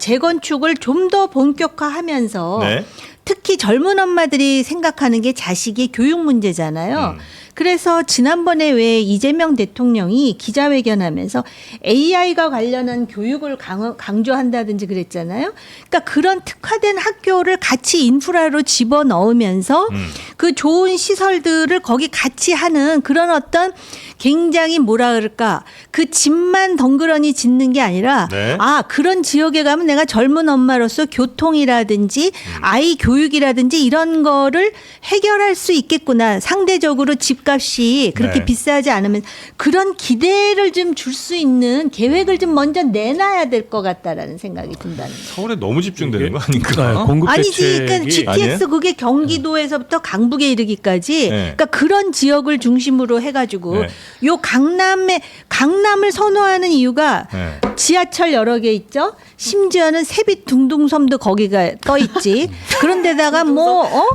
S3: 재건축을 좀 더 본격화하면서
S2: 네.
S3: 특히 젊은 엄마들이 생각하는 게 자식의 교육 문제잖아요. 그래서 지난번에 왜 이재명 대통령이 기자회견하면서 AI가 관련한 교육을 강조한다든지 그랬잖아요. 그러니까 그런 특화된 학교를 같이 인프라로 집어넣으면서 그 좋은 시설들을 거기 같이 하는 그런 어떤 굉장히 뭐라 그럴까 그 집만 덩그러니 짓는 게 아니라
S2: 네.
S3: 그런 지역에 가면 내가 젊은 엄마로서 교통이라든지 아이 교육이라든지 이런 거를 해결할 수 있겠구나. 상대적으로 집값이 그렇게
S2: 네.
S3: 비싸지 않으면 그런 기대를 좀 줄 수 있는 계획을 좀 먼저 내놔야 될 것 같다라는 생각이 든다는 거예요.
S2: 서울에 너무 집중되는 거 아닌가?
S1: 공급
S3: 아니지, 그러니까
S1: 대책이
S3: GTX
S2: 아니에요?
S3: 그게 경기도에서부터 강북에 이르기까지,
S2: 네.
S3: 그러니까 그런 지역을 중심으로 해가지고
S2: 네.
S3: 요 강남을 선호하는 이유가
S2: 네.
S3: 지하철 여러 개 있죠. 심지어는 세빛 둥둥섬도 거기가 떠 있지. 그런데다가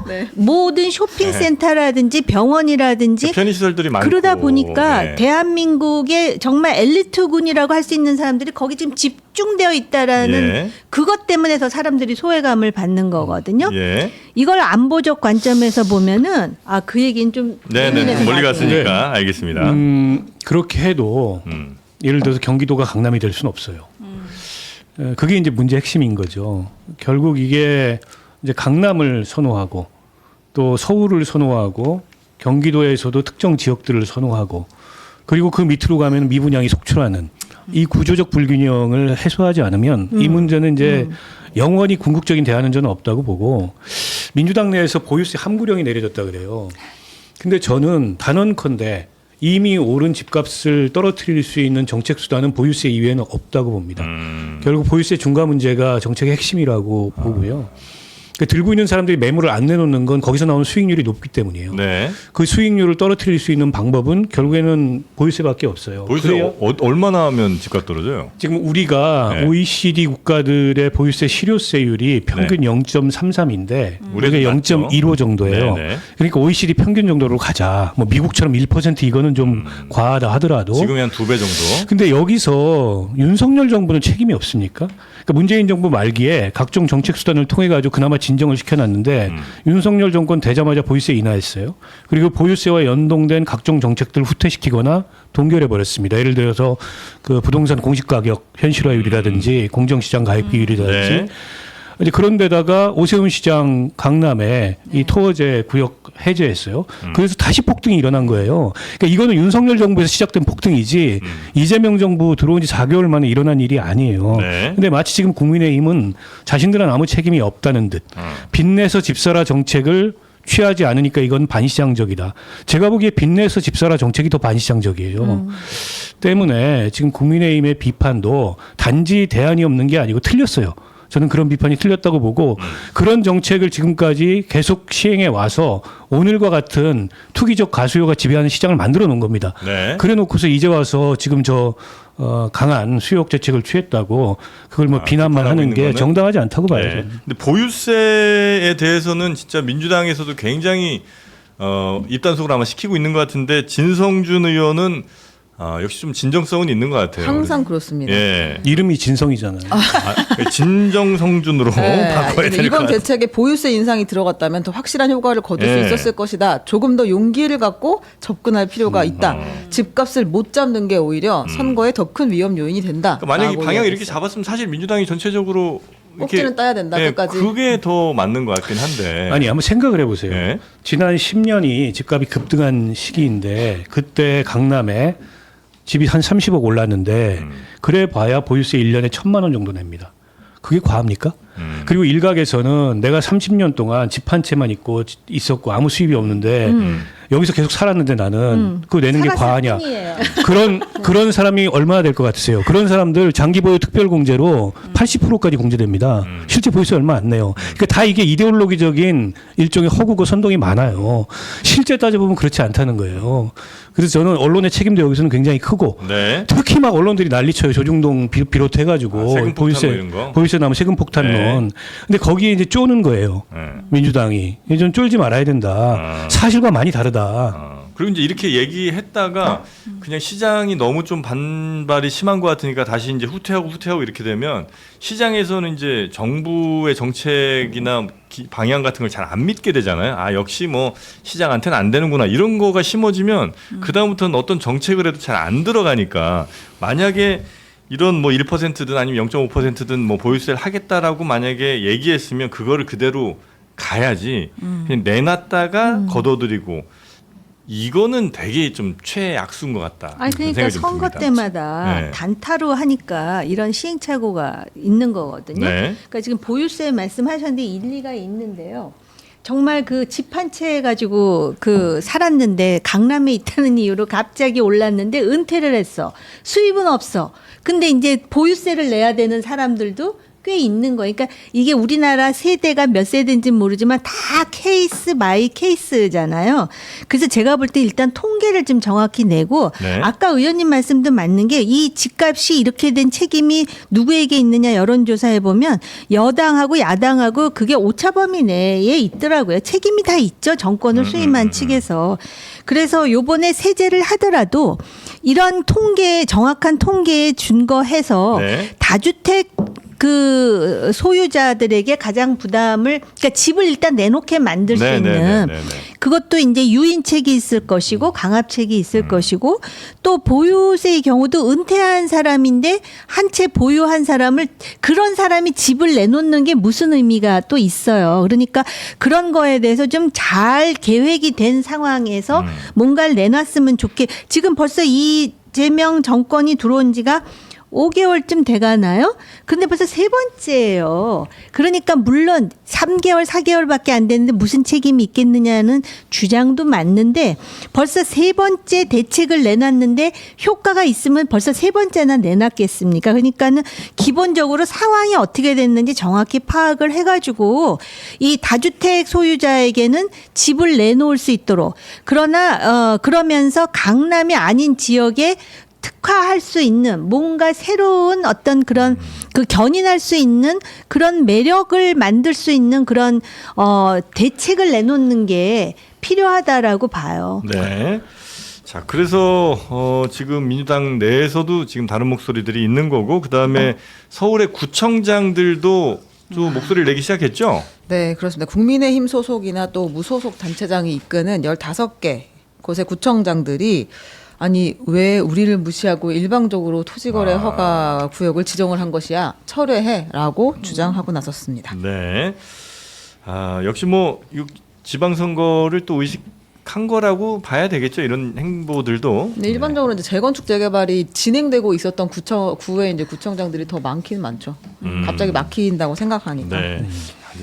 S5: 네.
S3: 모든 쇼핑센터라든지 병원이라든지
S2: 편의시설들이 많고
S3: 그러다 보니까
S2: 네.
S3: 대한민국의 정말 엘리트군이라고 할 수 있는 사람들이 거기 지금 집중되어 있다라는
S2: 예.
S3: 그것 때문에 더 사람들이 소외감을 받는 거거든요.
S2: 예.
S3: 이걸 안보적 관점에서 보면은 그 얘기는 좀
S2: 네네.
S3: 예민해서
S2: 멀리
S3: 나중에.
S2: 갔으니까 알겠습니다.
S1: 그렇게 해도 예를 들어서 경기도가 강남이 될 수는 없어요. 그게 이제 문제 핵심인 거죠. 결국 이게 이제 강남을 선호하고 또 서울을 선호하고 경기도에서도 특정 지역들을 선호하고 그리고 그 밑으로 가면 미분양이 속출하는 이 구조적 불균형을 해소하지 않으면 이 문제는 이제 영원히 궁극적인 대안은 저는 없다고 보고 민주당 내에서 보유세 함구령이 내려졌다 그래요. 근데 저는 단언컨대 이미 오른 집값을 떨어뜨릴 수 있는 정책 수단은 보유세 이외에는 없다고 봅니다. 결국 보유세 중과 문제가 정책의 핵심이라고 보고요. 그러니까 들고 있는 사람들이 매물을 안 내놓는 건 거기서 나오는 수익률이 높기 때문이에요.
S2: 네.
S1: 그 수익률을 떨어뜨릴 수 있는 방법은 결국에는 보유세밖에 없어요.
S2: 보유세
S1: 그래야
S2: 얼마나 하면 집값 떨어져요?
S1: 지금 우리가
S2: 네.
S1: OECD 국가들의 보유세 실효세율이 평균 0.33인데 우리가
S2: 우리도 낮죠.
S1: 0.15 정도예요.
S2: 네, 네.
S1: 그러니까 OECD 평균 정도로 가자. 뭐 미국처럼 1% 이거는 좀 과하다 하더라도.
S2: 지금이 한 2배 정도.
S1: 근데 여기서 윤석열 정부는 책임이 없습니까? 그러니까 문재인 정부 말기에 각종 정책 수단을 통해 가지고 그나마 진정을 시켜놨는데 윤석열 정권 되자마자 보유세 인하했어요. 그리고 보유세와 연동된 각종 정책들을 후퇴시키거나 동결해 버렸습니다. 예를 들어서 그 부동산 공시가격 현실화율이라든지 공정시장 가입 비율이라든지
S2: 네.
S1: 이제 그런데다가 오세훈 시장 강남에 이 토어제 구역 해제했어요. 그래서 다시 폭등이 일어난 거예요. 그러니까 이거는 윤석열 정부에서 시작된 폭등이지 이재명 정부 들어온 지 4개월 만에 일어난 일이 아니에요.
S2: 네.
S1: 근데 마치 지금 국민의힘은 자신들은 아무 책임이 없다는 듯 빚내서 집사라 정책을 취하지 않으니까 이건 반시장적이다. 제가 보기에 빚내서 집사라 정책이 더 반시장적이에요. 때문에 지금 국민의힘의 비판도 단지 대안이 없는 게 아니고 틀렸어요. 저는 그런 비판이 틀렸다고 보고 그런 정책을 지금까지 계속 시행해 와서 오늘과 같은 투기적 가수요가 지배하는 시장을 만들어 놓은 겁니다.
S2: 네.
S1: 그래 놓고서 이제 와서 지금 강한 수요 억제책을 취했다고 그걸 뭐 비난만
S2: 비판하고
S1: 하는
S2: 있는
S1: 게
S2: 거는?
S1: 정당하지 않다고 봐요.
S2: 네.
S1: 저는.
S2: 근데 보유세에 대해서는 진짜 민주당에서도 굉장히 입단속을 아마 시키고 있는 것 같은데 진성준 의원은 역시 좀 진정성은 있는 것 같아요.
S5: 항상 그렇습니다.
S2: 예.
S1: 이름이 진성이잖아요.
S2: 진정성준으로
S5: 네,
S2: 바꿔야 될 것
S5: 이번
S2: 같아요.
S5: 대책에 보유세 인상이 들어갔다면 더 확실한 효과를 거둘
S2: 네.
S5: 수 있었을 것이다. 조금 더 용기를 갖고 접근할 필요가 있다. 집값을 못 잡는 게 오히려 선거에 더 큰 위험 요인이 된다.
S2: 그러니까 만약 이
S5: 라고
S2: 방향을 이렇게
S5: 이야기했어요.
S2: 잡았으면 사실 민주당이 전체적으로 이렇게
S5: 꼭지는 따야 된다, 끝까지.
S2: 그게 더 맞는 것 같긴 한데.
S1: 아니 한번 생각을 해보세요.
S2: 네.
S1: 지난 10년이 집값이 급등한 시기인데 그때 강남에 집이 한 30억 올랐는데 그래 봐야 보유세 1년에 1,000만 원 정도 냅니다. 그게 과합니까? 그리고 일각에서는 내가 30년 동안 집 한 채만 있었고 아무 수입이 없는데 여기서 계속 살았는데 나는 그거 내는 게 과하냐? 그런 사람이 얼마나 될 것 같으세요? 그런 사람들 장기 보유 특별 공제로 80%까지 공제됩니다. 실제 보유세 얼마 안 내요. 그러니까 다 이게 이데올로기적인 일종의 허구고 선동이 많아요. 실제 따져보면 그렇지 않다는 거예요. 그래서 저는 언론의 책임도 여기서는 굉장히 크고
S2: 네.
S1: 특히 막 언론들이 난리쳐요. 조중동 비롯해가지고
S2: 세금 폭탄 뭐 이런 거?
S1: 보유세 나면 세금 폭탄론.
S2: 네.
S1: 근데 거기에 이제 쪼는 거예요.
S2: 네.
S1: 민주당이. 좀 쫄지 말아야 된다. 사실과 많이 다르다.
S2: 그리고 이제 이렇게 얘기했다가 그냥 시장이 너무 좀 반발이 심한 것 같으니까 다시 이제 후퇴하고 이렇게 되면 시장에서는 이제 정부의 정책이나 방향 같은 걸 잘 안 믿게 되잖아요. 아, 역시 뭐 시장한테는 안 되는구나. 이런 거가 심어지면 그다음부터는 어떤 정책을 해도 잘 안 들어가니까 만약에 이런 뭐 1%든 아니면 0.5%든 뭐 보유세를 하겠다라고 만약에 얘기했으면 그거를 그대로 가야지 그냥 내놨다가 걷어들이고 이거는 되게 좀 최악수인 것 같다.
S3: 아니
S2: 그런
S3: 그러니까
S2: 생각이 좀
S3: 선거
S2: 듭니다.
S3: 때마다
S2: 네.
S3: 단타로 하니까 이런 시행착오가 있는 거거든요.
S2: 네.
S3: 그러니까 지금 보유세 말씀하셨는데 일리가 있는데요. 정말 그 집 한 채 가지고 그 살았는데 강남에 있다는 이유로 갑자기 올랐는데 은퇴를 했어. 수입은 없어. 근데 이제 보유세를 내야 되는 사람들도 꽤 있는 거예요. 그러니까 이게 우리나라 세대가 몇 세대인지는 모르지만 다 케이스 바이 케이스잖아요. 그래서 제가 볼 때 일단 통계를 좀 정확히 내고
S2: 네.
S3: 아까 의원님 말씀도 맞는 게 이 집값이 이렇게 된 책임이 누구에게 있느냐 여론조사해 보면 여당하고 야당하고 그게 오차 범위 내에 있더라고요. 책임이 다 있죠. 정권을 수임한 측에서. 그래서 요번에 세제를 하더라도 이런 정확한 통계에 준거해서
S2: 네.
S3: 다주택 그 소유자들에게 가장 부담을 그러니까 집을 일단 내놓게 만들 수 있는 그것도 이제 유인책이 있을 것이고 강압책이 있을 것이고 또 보유세의 경우도 은퇴한 사람인데 한 채 보유한 사람을 그런 사람이 집을 내놓는 게 무슨 의미가 또 있어요. 그러니까 그런 거에 대해서 좀 잘 계획이 된 상황에서 뭔가를 내놨으면 좋게 지금 벌써 이재명 정권이 들어온 지가 5개월쯤 돼가나요? 근데 벌써 세 번째예요. 그러니까 물론 3개월, 4개월밖에 안 됐는데 무슨 책임이 있겠느냐는 주장도 맞는데 벌써 세 번째 대책을 내놨는데 효과가 있으면 벌써 세 번째나 내놨겠습니까? 그러니까는 기본적으로 상황이 어떻게 됐는지 정확히 파악을 해가지고 이 다주택 소유자에게는 집을 내놓을 수 있도록 그러나 그러면서 강남이 아닌 지역에 특화할 수 있는 뭔가 새로운 어떤 그런 그 견인할 수 있는 그런 매력을 만들 수 있는 그런 대책을 내놓는 게 필요하다라고 봐요.
S2: 네. 자, 그래서 지금 민주당 내에서도 지금 다른 목소리들이 있는 거고, 그 다음에 서울의 구청장들도 좀 목소리를 내기 시작했죠.
S5: 네, 그렇습니다. 국민의힘 소속이나 또 무소속 단체장이 이끄는 15개 곳의 구청장들이 아니 왜 우리를 무시하고 일방적으로 토지거래 허가 구역을 지정을 한 것이야 철회해라고 주장하고 나섰습니다.
S2: 네. 역시 뭐 지방선거를 또 의식한 거라고 봐야 되겠죠. 이런 행보들도.
S5: 네, 일반적으로 이제 재건축 재개발이 진행되고 있었던 구의 이제 구청장들이 더 많긴 많죠. 갑자기 막힌다고 생각하니까.
S2: 네.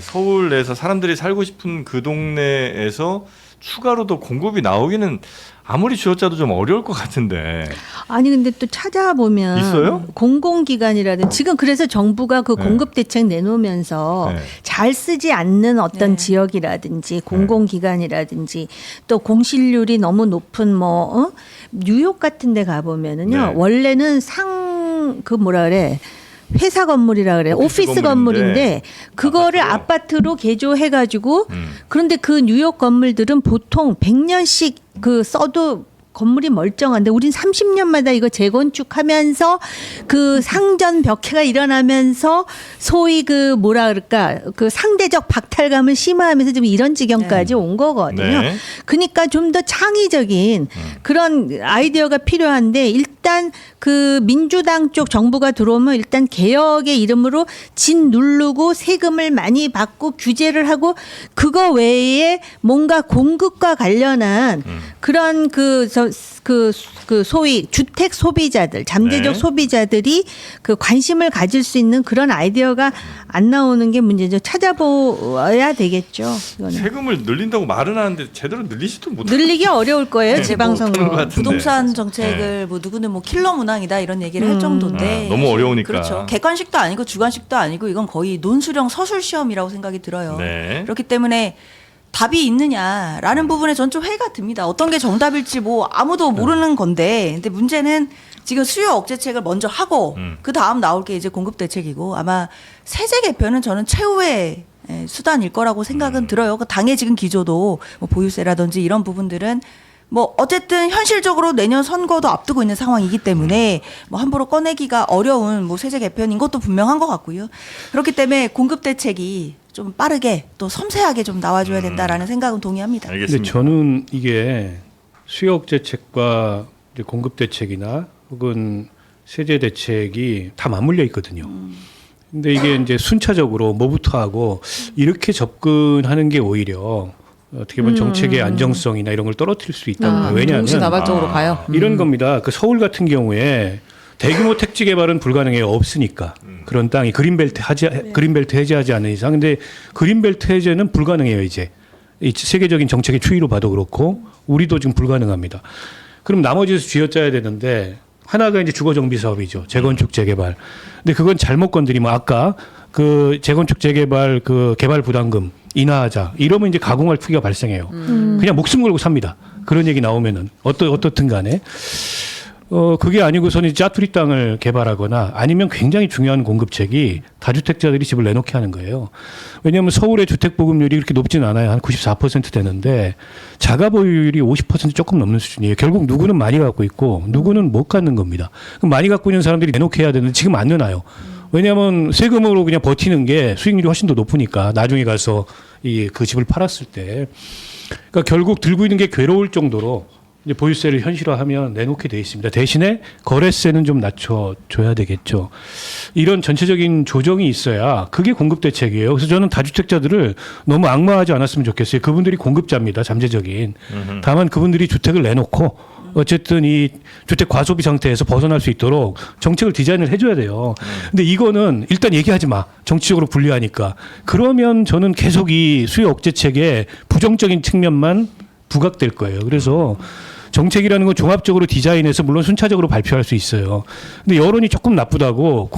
S2: 서울 내에서 사람들이 살고 싶은 그 동네에서 추가로 더 공급이 나오기는 아무리 쥐어짜도 좀 어려울 것 같은데.
S3: 아니 근데 또 찾아보면
S2: 있어요?
S3: 공공기관이라든 지금 그래서 정부가 그
S2: 네.
S3: 공급 대책 내놓으면서
S2: 네.
S3: 잘 쓰지 않는 어떤
S4: 네.
S3: 지역이라든지 공공기관이라든지 또 공실률이 너무 높은 뉴욕 같은 데 가보면은요.
S2: 네.
S3: 원래는 그 뭐라 그래? 회사 건물이라 그래. 오피스 건물인데 그거를 아파트로 개조해 가지고 그런데 그 뉴욕 건물들은 보통 100년씩 그 써도 건물이 멀쩡한데 우린 30년마다 이거 재건축하면서 그 상전 벽해가 일어나면서 소위 그 뭐라 그럴까 그 상대적 박탈감을 심화하면서 지금 이런 지경까지 온 거거든요.
S2: 네.
S3: 그러니까 좀 더 창의적인 그런 아이디어가 필요한데 일단 그 민주당 쪽 정부가 들어오면 일단 개혁의 이름으로 진 누르고 세금을 많이 받고 규제를 하고 그거 외에 뭔가 공급과 관련한 그런 그 소위 주택 소비자들, 잠재적
S2: 네.
S3: 소비자들이 그 관심을 가질 수 있는 그런 아이디어가 안 나오는 게 문제죠. 찾아봐야 되겠죠. 이거는.
S2: 세금을 늘린다고 말은 하는데 제대로 늘리지도 못하고.
S3: 늘리기 어려울 거예요.
S2: 네,
S3: 지방선거.
S2: 못하는 것 같은데.
S4: 부동산 정책을 뭐 누구는 뭐 킬러 문항이다 이런 얘기를 할 정도인데
S2: 너무 어려우니까.
S4: 그렇죠. 객관식도 아니고 주관식도 아니고 이건 거의 논술형 서술 시험이라고 생각이 들어요.
S2: 네.
S4: 그렇기 때문에 답이 있느냐라는 부분에 전 좀 회의가 듭니다. 어떤 게 정답일지 뭐 아무도 모르는 건데, 근데 문제는 지금 수요 억제책을 먼저 하고 그 다음 나올 게 이제 공급 대책이고 아마 세제 개편은 저는 최후의 수단일 거라고 생각은 들어요. 그 당의 지금 기조도 뭐 보유세라든지 이런 부분들은 뭐 어쨌든 현실적으로 내년 선거도 앞두고 있는 상황이기 때문에 뭐 함부로 꺼내기가 어려운 뭐 세제 개편인 것도 분명한 것 같고요. 그렇기 때문에 공급 대책이 좀 빠르게 또 섬세하게 좀 나와줘야 된다라는 생각은 동의합니다.
S1: 근데
S2: 알겠습니다.
S1: 저는 이게 수요 억제책과 이제 공급 대책이나 혹은 세제 대책이 다 맞물려 있거든요. 근데 이게 이제 순차적으로 뭐부터 하고 이렇게 접근하는 게 오히려 어떻게 보면 정책의 안정성이나 이런 걸 떨어뜨릴 수 있다고 봐요. 왜냐하면
S5: 동시다발적으로 가요.
S1: 이런 겁니다. 그 서울 같은 경우에 대규모 택지 개발은 불가능해요. 없으니까. 그런 땅이 그린벨트 해제하지 않는 이상. 근데 그린벨트 해제는 불가능해요, 이제. 이 세계적인 정책의 추이로 봐도 그렇고 우리도 지금 불가능합니다. 그럼 나머지에서 쥐어짜야 되는데 하나가 이제 주거 정비 사업이죠. 재건축 재개발. 근데 그건 잘못 건드리면 아까 그 재건축 재개발 그 개발 부담금 인하하자. 이러면 이제 가공할 투기가 발생해요. 그냥 목숨 걸고 삽니다. 그런 얘기 나오면은 어떻든 간에. 그게 아니고서는 짜투리 땅을 개발하거나 아니면 굉장히 중요한 공급책이 다주택자들이 집을 내놓게 하는 거예요. 왜냐하면 서울의 주택 보급률이 그렇게 높지는 않아요. 한 94% 되는데 자가 보유율이 50% 조금 넘는 수준이에요. 결국 누구는 많이 갖고 있고 누구는 못 갖는 겁니다. 그럼 많이 갖고 있는 사람들이 내놓게 해야 되는데 지금 안 내놔요. 왜냐하면 세금으로 그냥 버티는 게 수익률이 훨씬 더 높으니까 나중에 가서 그 집을 팔았을 때. 그러니까 결국 들고 있는 게 괴로울 정도로 이제 보유세를 현실화하면 내놓게 돼 있습니다. 대신에 거래세는 좀 낮춰줘야 되겠죠. 이런 전체적인 조정이 있어야 그게 공급 대책이에요. 그래서 저는 다주택자들을 너무 악마하지 않았으면 좋겠어요. 그분들이 공급자입니다. 잠재적인. 다만 그분들이 주택을 내놓고 어쨌든 이 주택 과소비 상태에서 벗어날 수 있도록 정책을 디자인을 해줘야 돼요. 근데 이거는 일단 얘기하지 마. 정치적으로 불리하니까. 그러면 저는 계속 이 수요 억제책에 부정적인 측면만 부각될 거예요. 그래서 정책이라는 건 종합적으로 디자인해서 물론 순차적으로 발표할 수 있어요. 근데 여론이 조금 나쁘다고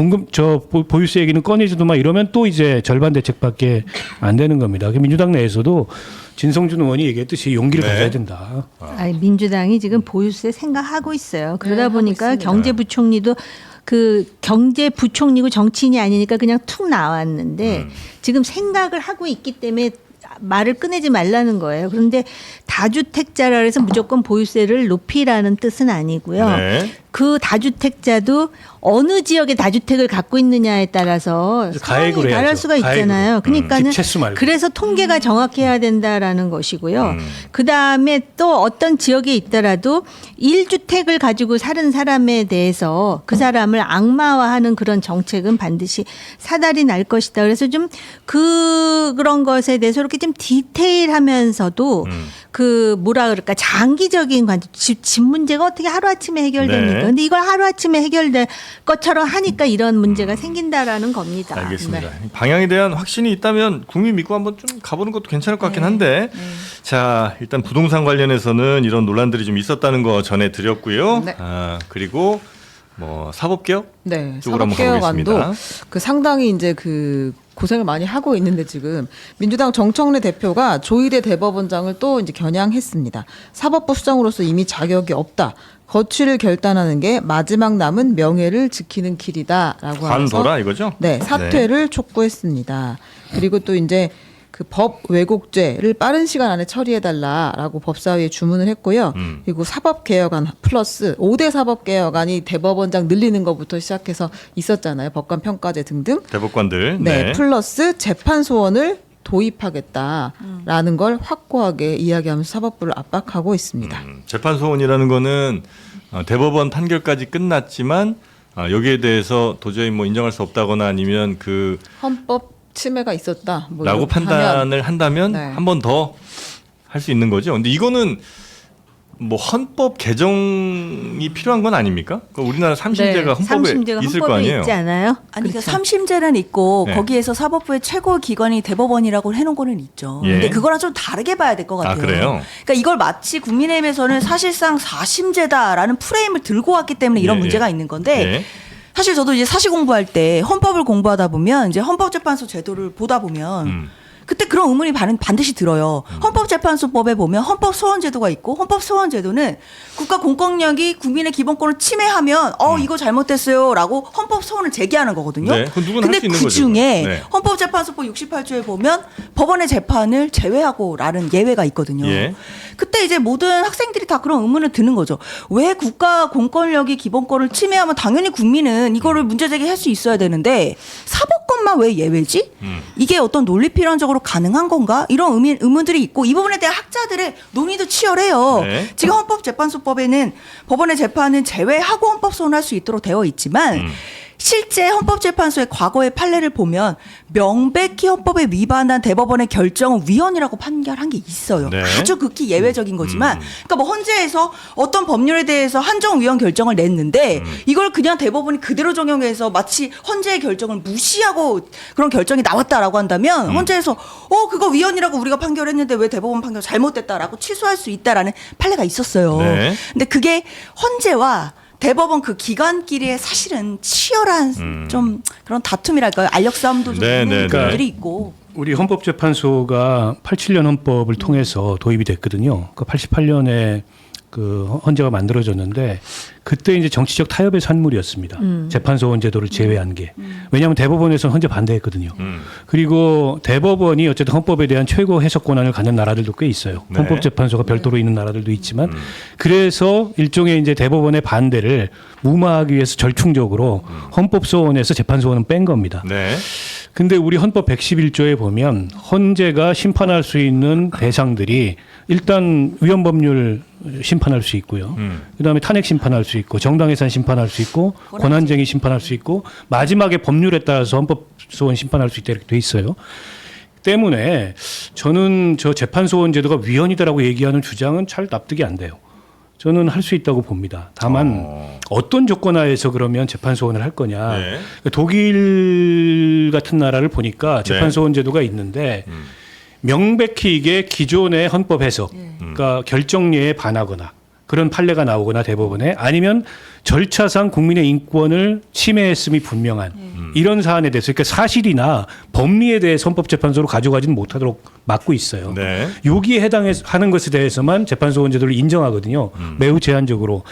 S1: 보유세 얘기는 꺼내지도 마 이러면 또 이제 절반 대책밖에 안 되는 겁니다. 민주당 내에서도 진성준 의원이 얘기했듯이 용기를
S2: 네.
S1: 가져야 된다.
S3: 아니, 민주당이 지금 보유세 생각하고 있어요. 그러다
S4: 하고
S3: 보니까
S4: 있습니다.
S3: 경제부총리도 그 경제부총리고 정치인이 아니니까 그냥 툭 나왔는데 지금 생각을 하고 있기 때문에 말을 꺼내지 말라는 거예요. 그런데 다주택자라 해서 무조건 보유세를 높이라는 뜻은 아니고요.
S2: 네.
S3: 그 다주택자도 어느 지역에 다주택을 갖고 있느냐에 따라서
S1: 가액으로
S3: 상황이 다를
S1: 해야죠.
S3: 수가 있잖아요.
S1: 가액으로.
S3: 그러니까는
S1: 집채수 말고.
S3: 그래서 통계가 정확해야 된다라는 것이고요. 그 다음에 또 어떤 지역에 있더라도 1주택을 가지고 사는 사람에 대해서 그 사람을 악마화하는 그런 정책은 반드시 사달이 날 것이다. 그래서 좀 그런 것에 대해서 이렇게 좀 디테일하면서도 그 뭐라 그럴까 장기적인 관점, 집 문제가 어떻게 하루아침에 해결됩니까?
S2: 네.
S3: 근데 이걸 하루아침에 해결될 것처럼 하니까 이런 문제가 생긴다라는 겁니다.
S2: 알겠습니다.
S3: 네.
S2: 방향에 대한 확신이 있다면 국민 믿고 한번 좀 가보는 것도 괜찮을 것 같긴 한데 자 일단 부동산 관련해서는 이런 논란들이 좀 있었다는 거 전해드렸고요.
S5: 네.
S2: 그리고 뭐 사법개혁
S5: 네,
S2: 쪽으로 한번
S5: 사법개혁안도
S2: 가보겠습니다.
S5: 그 상당히 이제 그 고생을 많이 하고 있는데 지금 민주당 정청래 대표가 조희대 대법원장을 또 이제 겨냥했습니다. 사법부 수장으로서 이미 자격이 없다. 거취를 결단하는 게 마지막 남은 명예를 지키는 길이다라고 하면서
S2: 관둬라 이거죠?
S5: 네, 사퇴를 촉구했습니다. 그리고 또 이제 그 법 왜곡죄를 빠른 시간 안에 처리해달라라고 법사위에 주문을 했고요. 그리고 사법개혁안 플러스 5대 사법개혁안이 대법원장 늘리는 것부터 시작해서 있었잖아요. 법관평가제 등등.
S2: 대법관들.
S5: 네, 플러스 재판소원을 도입하겠다라는 걸 확고하게 이야기하면서 사법부를 압박하고 있습니다.
S2: 재판소원이라는 거는 대법원 판결까지 끝났지만 여기에 대해서 도저히 뭐 인정할 수 없다거나 아니면 그
S5: 헌법 침해가 있었다. 뭐
S2: 라고
S5: 이렇게 하면
S2: 판단을 한다면
S5: 네.
S2: 한 번 더 할 수 있는 거죠. 근데 이거는 뭐 헌법 개정이 필요한 건 아닙니까? 우리나라 삼심제가 헌법에
S3: 삼심제가
S2: 있을 거
S3: 헌법에
S2: 아니에요.
S3: 있지 않아요?
S4: 아니
S3: 그렇죠.
S4: 그 삼심제는 있고
S2: 네.
S4: 거기에서 사법부의 최고 기관이 대법원이라고 해놓은 거는 있죠.
S2: 예.
S4: 근데 그거랑 좀 다르게 봐야 될 것 같아요.
S2: 그래요?
S4: 그러니까 이걸 마치 국민의힘에서는 사실상 사심제다라는 프레임을 들고 왔기 때문에 이런
S2: 예,
S4: 문제가
S2: 예.
S4: 있는 건데
S2: 예.
S4: 사실 저도 이제 사시 공부할 때 헌법을 공부하다 보면 이제 헌법재판소 제도를 보다 보면 그때 그런 의문이 반드시 들어요. 헌법재판소법에 보면 헌법소원제도가 있고 헌법소원제도는 국가 공권력이 국민의 기본권을 침해하면 이거 잘못됐어요라고 헌법소원을 제기하는 거거든요.
S2: 네, 그건 누구나
S4: 근데
S2: 할수 있는
S4: 그
S2: 거죠,
S4: 중에
S2: 그건. 네.
S4: 헌법재판소법 68조에 보면 법원의 재판을 제외하고라는 예외가 있거든요.
S2: 예.
S4: 그때 이제 모든 학생들이 다 그런 의문을 드는 거죠. 왜 국가 공권력이 기본권을 침해하면 당연히 국민은 이거를 문제 제기할 수 있어야 되는데 사법권만 왜 예외지? 이게 어떤 논리 필연적으로 가능한 건가? 이런 의문들이 있고 이 부분에 대한 학자들의 논의도 치열해요.
S2: 네.
S4: 지금 헌법재판소법에는 법원의 재판은 제외하고 헌법소원할 수 있도록 되어 있지만 실제 헌법재판소의 과거의 판례를 보면 명백히 헌법에 위반한 대법원의 결정은 위헌이라고 판결한 게 있어요.
S2: 네.
S4: 아주 극히 예외적인 거지만 그러니까 뭐 헌재에서 어떤 법률에 대해서 한정 위헌 결정을 냈는데 이걸 그냥 대법원이 그대로 적용해서 마치 헌재의 결정을 무시하고 그런 결정이 나왔다라고 한다면 헌재에서 그거 위헌이라고 우리가 판결했는데 왜 대법원 판결 잘못됐다라고 취소할 수 있다라는 판례가 있었어요.
S2: 네.
S4: 근데 그게 헌재와 대법원 그 기관끼리의 사실은 치열한 좀 그런 다툼이랄까요? 알력 싸움도 좀
S2: 네,
S4: 있는
S2: 네,
S4: 부분들이
S2: 네.
S4: 있고.
S1: 우리 헌법재판소가 87년 헌법을 통해서 도입이 됐거든요. 그 88년에 그 헌재가 만들어졌는데 그때 이제 정치적 타협의 산물이었습니다. 재판소원 제도를 제외한 게. 왜냐하면 대법원에서는 헌재 반대했거든요. 그리고 대법원이 어쨌든 헌법에 대한 최고 해석 권한을 갖는 나라들도 꽤 있어요.
S2: 네.
S1: 헌법재판소가 별도로 있는 나라들도 있지만 그래서 일종의 이제 대법원의 반대를 무마하기 위해서 절충적으로 헌법소원에서 재판소원은 뺀 겁니다.
S2: 네.
S1: 근데 우리 헌법 111조에 보면 헌재가 심판할 수 있는 대상들이 일단 위헌법률 심판할 수 있고요. 그다음에 탄핵 심판할 수 있고 정당해산 심판할 수 있고 권한쟁의 심판할 수 있고 마지막에 법률에 따라서 헌법소원 심판할 수 있다 이렇게 돼 있어요. 때문에 저는 저 재판소원 제도가 위헌이다라고 얘기하는 주장은 잘 납득이 안 돼요. 저는 할 수 있다고 봅니다. 다만 어떤 조건 하에서 그러면 재판 소원을 할 거냐.
S2: 네.
S1: 독일 같은 나라를 보니까 재판 소원 제도가 있는데 명백히 이게 기존의 헌법 해석, 그러니까 결정리에 반하거나 그런 판례가 나오거나 대법원에 아니면 절차상 국민의 인권을 침해했음이 분명한 이런 사안에 대해서 그러니까 사실이나 법리에 대해서 헌법재판소로 가져가지는 못하도록 막고 있어요.
S2: 네.
S1: 여기에 해당하는 것에 대해서만 재판소원제도를 인정하거든요. 매우 제한적으로.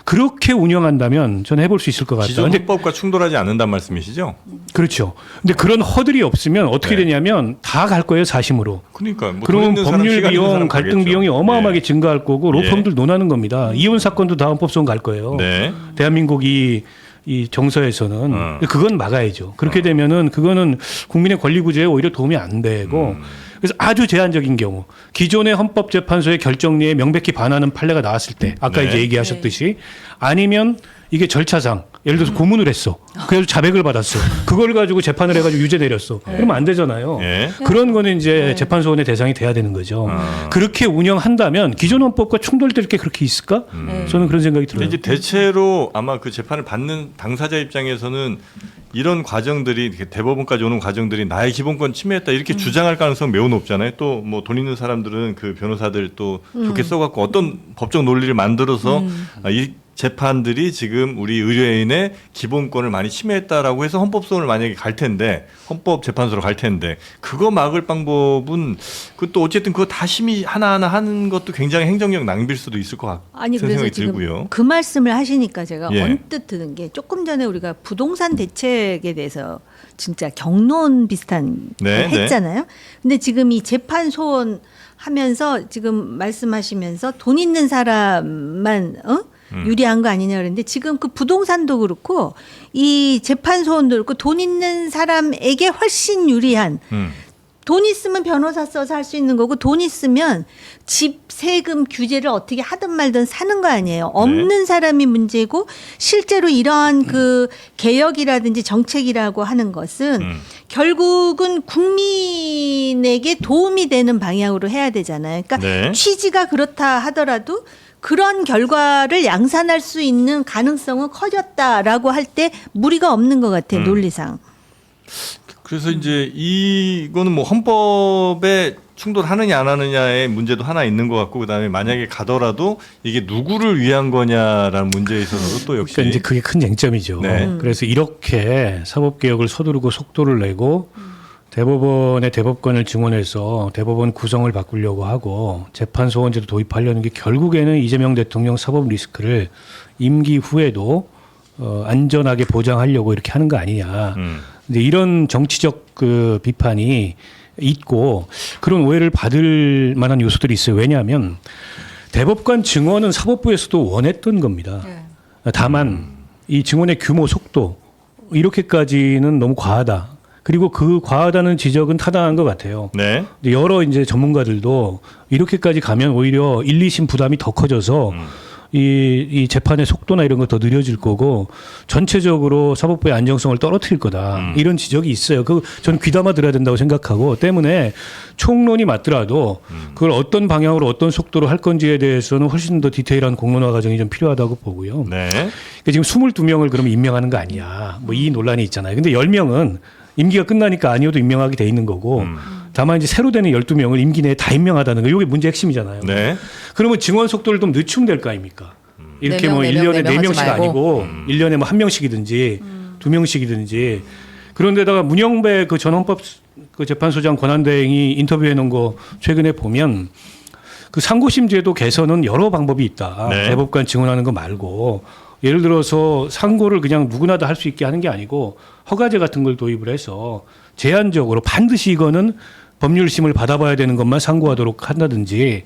S1: 그렇게 운영한다면 저는 해볼 수 있을 것 같아요.
S2: 기존
S1: 근데
S2: 헌법과 충돌하지 않는다는 말씀이시죠?
S1: 그렇죠. 근데 그런 허들이 없으면 어떻게
S2: 네.
S1: 되냐면 다 갈 거예요, 사심으로.
S2: 그러니까 뭐 돈
S1: 그러면
S2: 있는 사람,
S1: 법률
S2: 시간 있는
S1: 비용,
S2: 사람
S1: 갈등
S2: 가겠죠.
S1: 비용이 어마어마하게
S2: 예.
S1: 증가할 거고 로펌들 논하는 겁니다. 이혼 사건도 다 헌법소원 갈 거예요.
S2: 네.
S1: 대한민국 이 정서에서는 그건 막아야죠. 그렇게 되면은 그거는 국민의 권리 구제에 오히려 도움이 안 되고 그래서 아주 제한적인 경우 기존의 헌법재판소의 결정리에 명백히 반하는 판례가 나왔을 때 아까
S2: 네.
S1: 이제 얘기하셨듯이 아니면 이게 절차상 예를 들어서 고문을 했어. 그래서 자백을 받았어. 그걸 가지고 재판을 해가지고 유죄 내렸어. 그러면 안 되잖아요.
S2: 예.
S1: 그런 거는 이제 재판소원의 대상이 돼야 되는 거죠. 그렇게 운영한다면 기존 헌법과 충돌될 게 그렇게 있을까? 저는 그런 생각이 들어요.
S2: 근데 이제 대체로 아마 그 재판을 받는 당사자 입장에서는 이런 과정들이 이렇게 대법원까지 오는 과정들이 나의 기본권 침해했다 이렇게 주장할 가능성 매우 높잖아요. 또 뭐 돈 있는 사람들은 그 변호사들 또 좋게 써갖고 어떤 법적 논리를 만들어서 이 재판들이 지금 우리 의뢰인의 기본권을 많이 침해했다라고 해서 헌법소원을 만약에 갈 텐데 헌법재판소로 갈 텐데 그거 막을 방법은 그것도 어쨌든 그거 다 심의 하나하나 하는 것도 굉장히 행정력 낭비일 수도 있을 것 같은
S3: 아니 그래서
S2: 생각이
S3: 지금
S2: 들고요.
S3: 그 말씀을 하시니까 제가
S2: 예.
S3: 언뜻 드는 게 조금 전에 우리가 부동산 대책에 대해서 진짜 경론 비슷한
S2: 네,
S3: 걸 했잖아요. 근데 지금 이 재판 소원 하면서 지금 말씀하시면서 돈 있는 사람만 유리한 거 아니냐 그랬는데 지금 그 부동산도 그렇고 이 재판 소원도 그렇고 돈 있는 사람에게 훨씬 유리한 돈 있으면 변호사 써서 할 수 있는 거고 돈 있으면 집 세금 규제를 어떻게 하든 말든 사는 거 아니에요. 없는 사람이 문제고 실제로 이러한 그 개혁이라든지 정책이라고 하는 것은 결국은 국민에게 도움이 되는 방향으로 해야 되잖아요. 그러니까
S2: 네.
S3: 취지가 그렇다 하더라도 그런 결과를 양산할 수 있는 가능성은 커졌다라고 할 때 무리가 없는 것 같아요. 논리상.
S2: 그래서 이제 이거는 뭐 헌법에 충돌하느냐 안 하느냐의 문제도 하나 있는 것 같고 그다음에 만약에 가더라도 이게 누구를 위한 거냐라는 문제에 있어서도 또 역시
S1: 그러니까 이제 그게 큰 쟁점이죠.
S2: 네.
S1: 그래서 이렇게 사법개혁을 서두르고 속도를 내고 대법원의 대법관을 증원해서 대법원 구성을 바꾸려고 하고 재판소원제도 도입하려는 게 결국에는 이재명 대통령 사법 리스크를 임기 후에도 안전하게 보장하려고 이렇게 하는 거 아니냐. 근데 이런 정치적 그 비판이 있고 그런 오해를 받을 만한 요소들이 있어요. 왜냐하면 대법관 증원은 사법부에서도 원했던 겁니다. 다만 이 증원의 규모, 속도 이렇게까지는 너무 과하다. 그리고 그 과하다는 지적은 타당한 것 같아요.
S2: 네.
S1: 근데 여러 이제 전문가들도 이렇게까지 가면 오히려 1, 2심 부담이 더 커져서 이 재판의 속도나 이런 거 더 느려질 거고 전체적으로 사법부의 안정성을 떨어뜨릴 거다. 이런 지적이 있어요. 그 저는 귀담아 들어야 된다고 생각하고 때문에 총론이 맞더라도 그걸 어떤 방향으로 어떤 속도로 할 건지에 대해서는 훨씬 더 디테일한 공론화 과정이 좀 필요하다고 보고요.
S2: 네.
S1: 그러니까 지금 22명을 그러면 임명하는 거 아니야. 뭐 이 논란이 있잖아요. 근데 10명은 임기가 끝나니까 아니어도 임명하게 돼 있는 거고 다만 이제 새로 되는 12명을 임기 내에 다 임명하다는 거 이게 문제 핵심이잖아요.
S2: 네.
S1: 그러면 증원 속도를 좀 늦추면 될 거 아닙니까? 이렇게
S5: 네
S1: 뭐
S5: 명,
S1: 1년에
S5: 네 명
S1: 4명씩
S5: 하지 말고.
S1: 아니고 1년에 뭐 1명씩이든지 2명씩이든지 그런데다가 문영배 그 전 헌법 그 재판소장 권한대행이 인터뷰해 놓은 거 최근에 보면 그 상고심 제도 개선은 여러 방법이 있다.
S2: 네.
S1: 대법관 증언하는 거 말고 예를 들어서 상고를 그냥 누구나 다 할 수 있게 하는 게 아니고 허가제 같은 걸 도입을 해서 제한적으로 반드시 이거는 법률심을 받아봐야 되는 것만 상고하도록 한다든지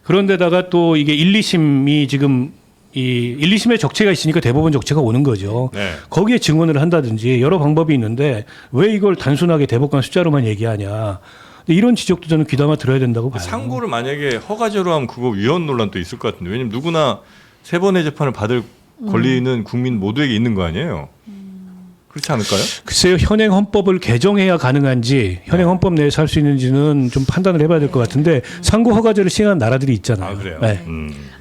S1: 그런데다가 또 이게 1, 2심이 지금 이 1, 2심에 적체가 있으니까 대법원 적체가 오는 거죠.
S2: 네.
S1: 거기에 증언을 한다든지 여러 방법이 있는데 왜 이걸 단순하게 대법관 숫자로만 얘기하냐. 근데 이런 지적도 저는 귀담아 들어야 된다고 봐요.
S2: 상고를 만약에 허가제로 하면 그거 위헌 논란도 있을 것 같은데 왜냐면 누구나 세 번의 재판을 받을 권리는 국민 모두에게 있는 거 아니에요. 그렇지 않을까요?
S1: 글쎄요, 현행 헌법을 개정해야 가능한지 현행 헌법 내에서 할 수 있는지는 좀 판단을 해봐야 될 것 같은데 상고 허가제를 시행한 나라들이 있잖아요.
S2: 아, 그래요?
S1: 네.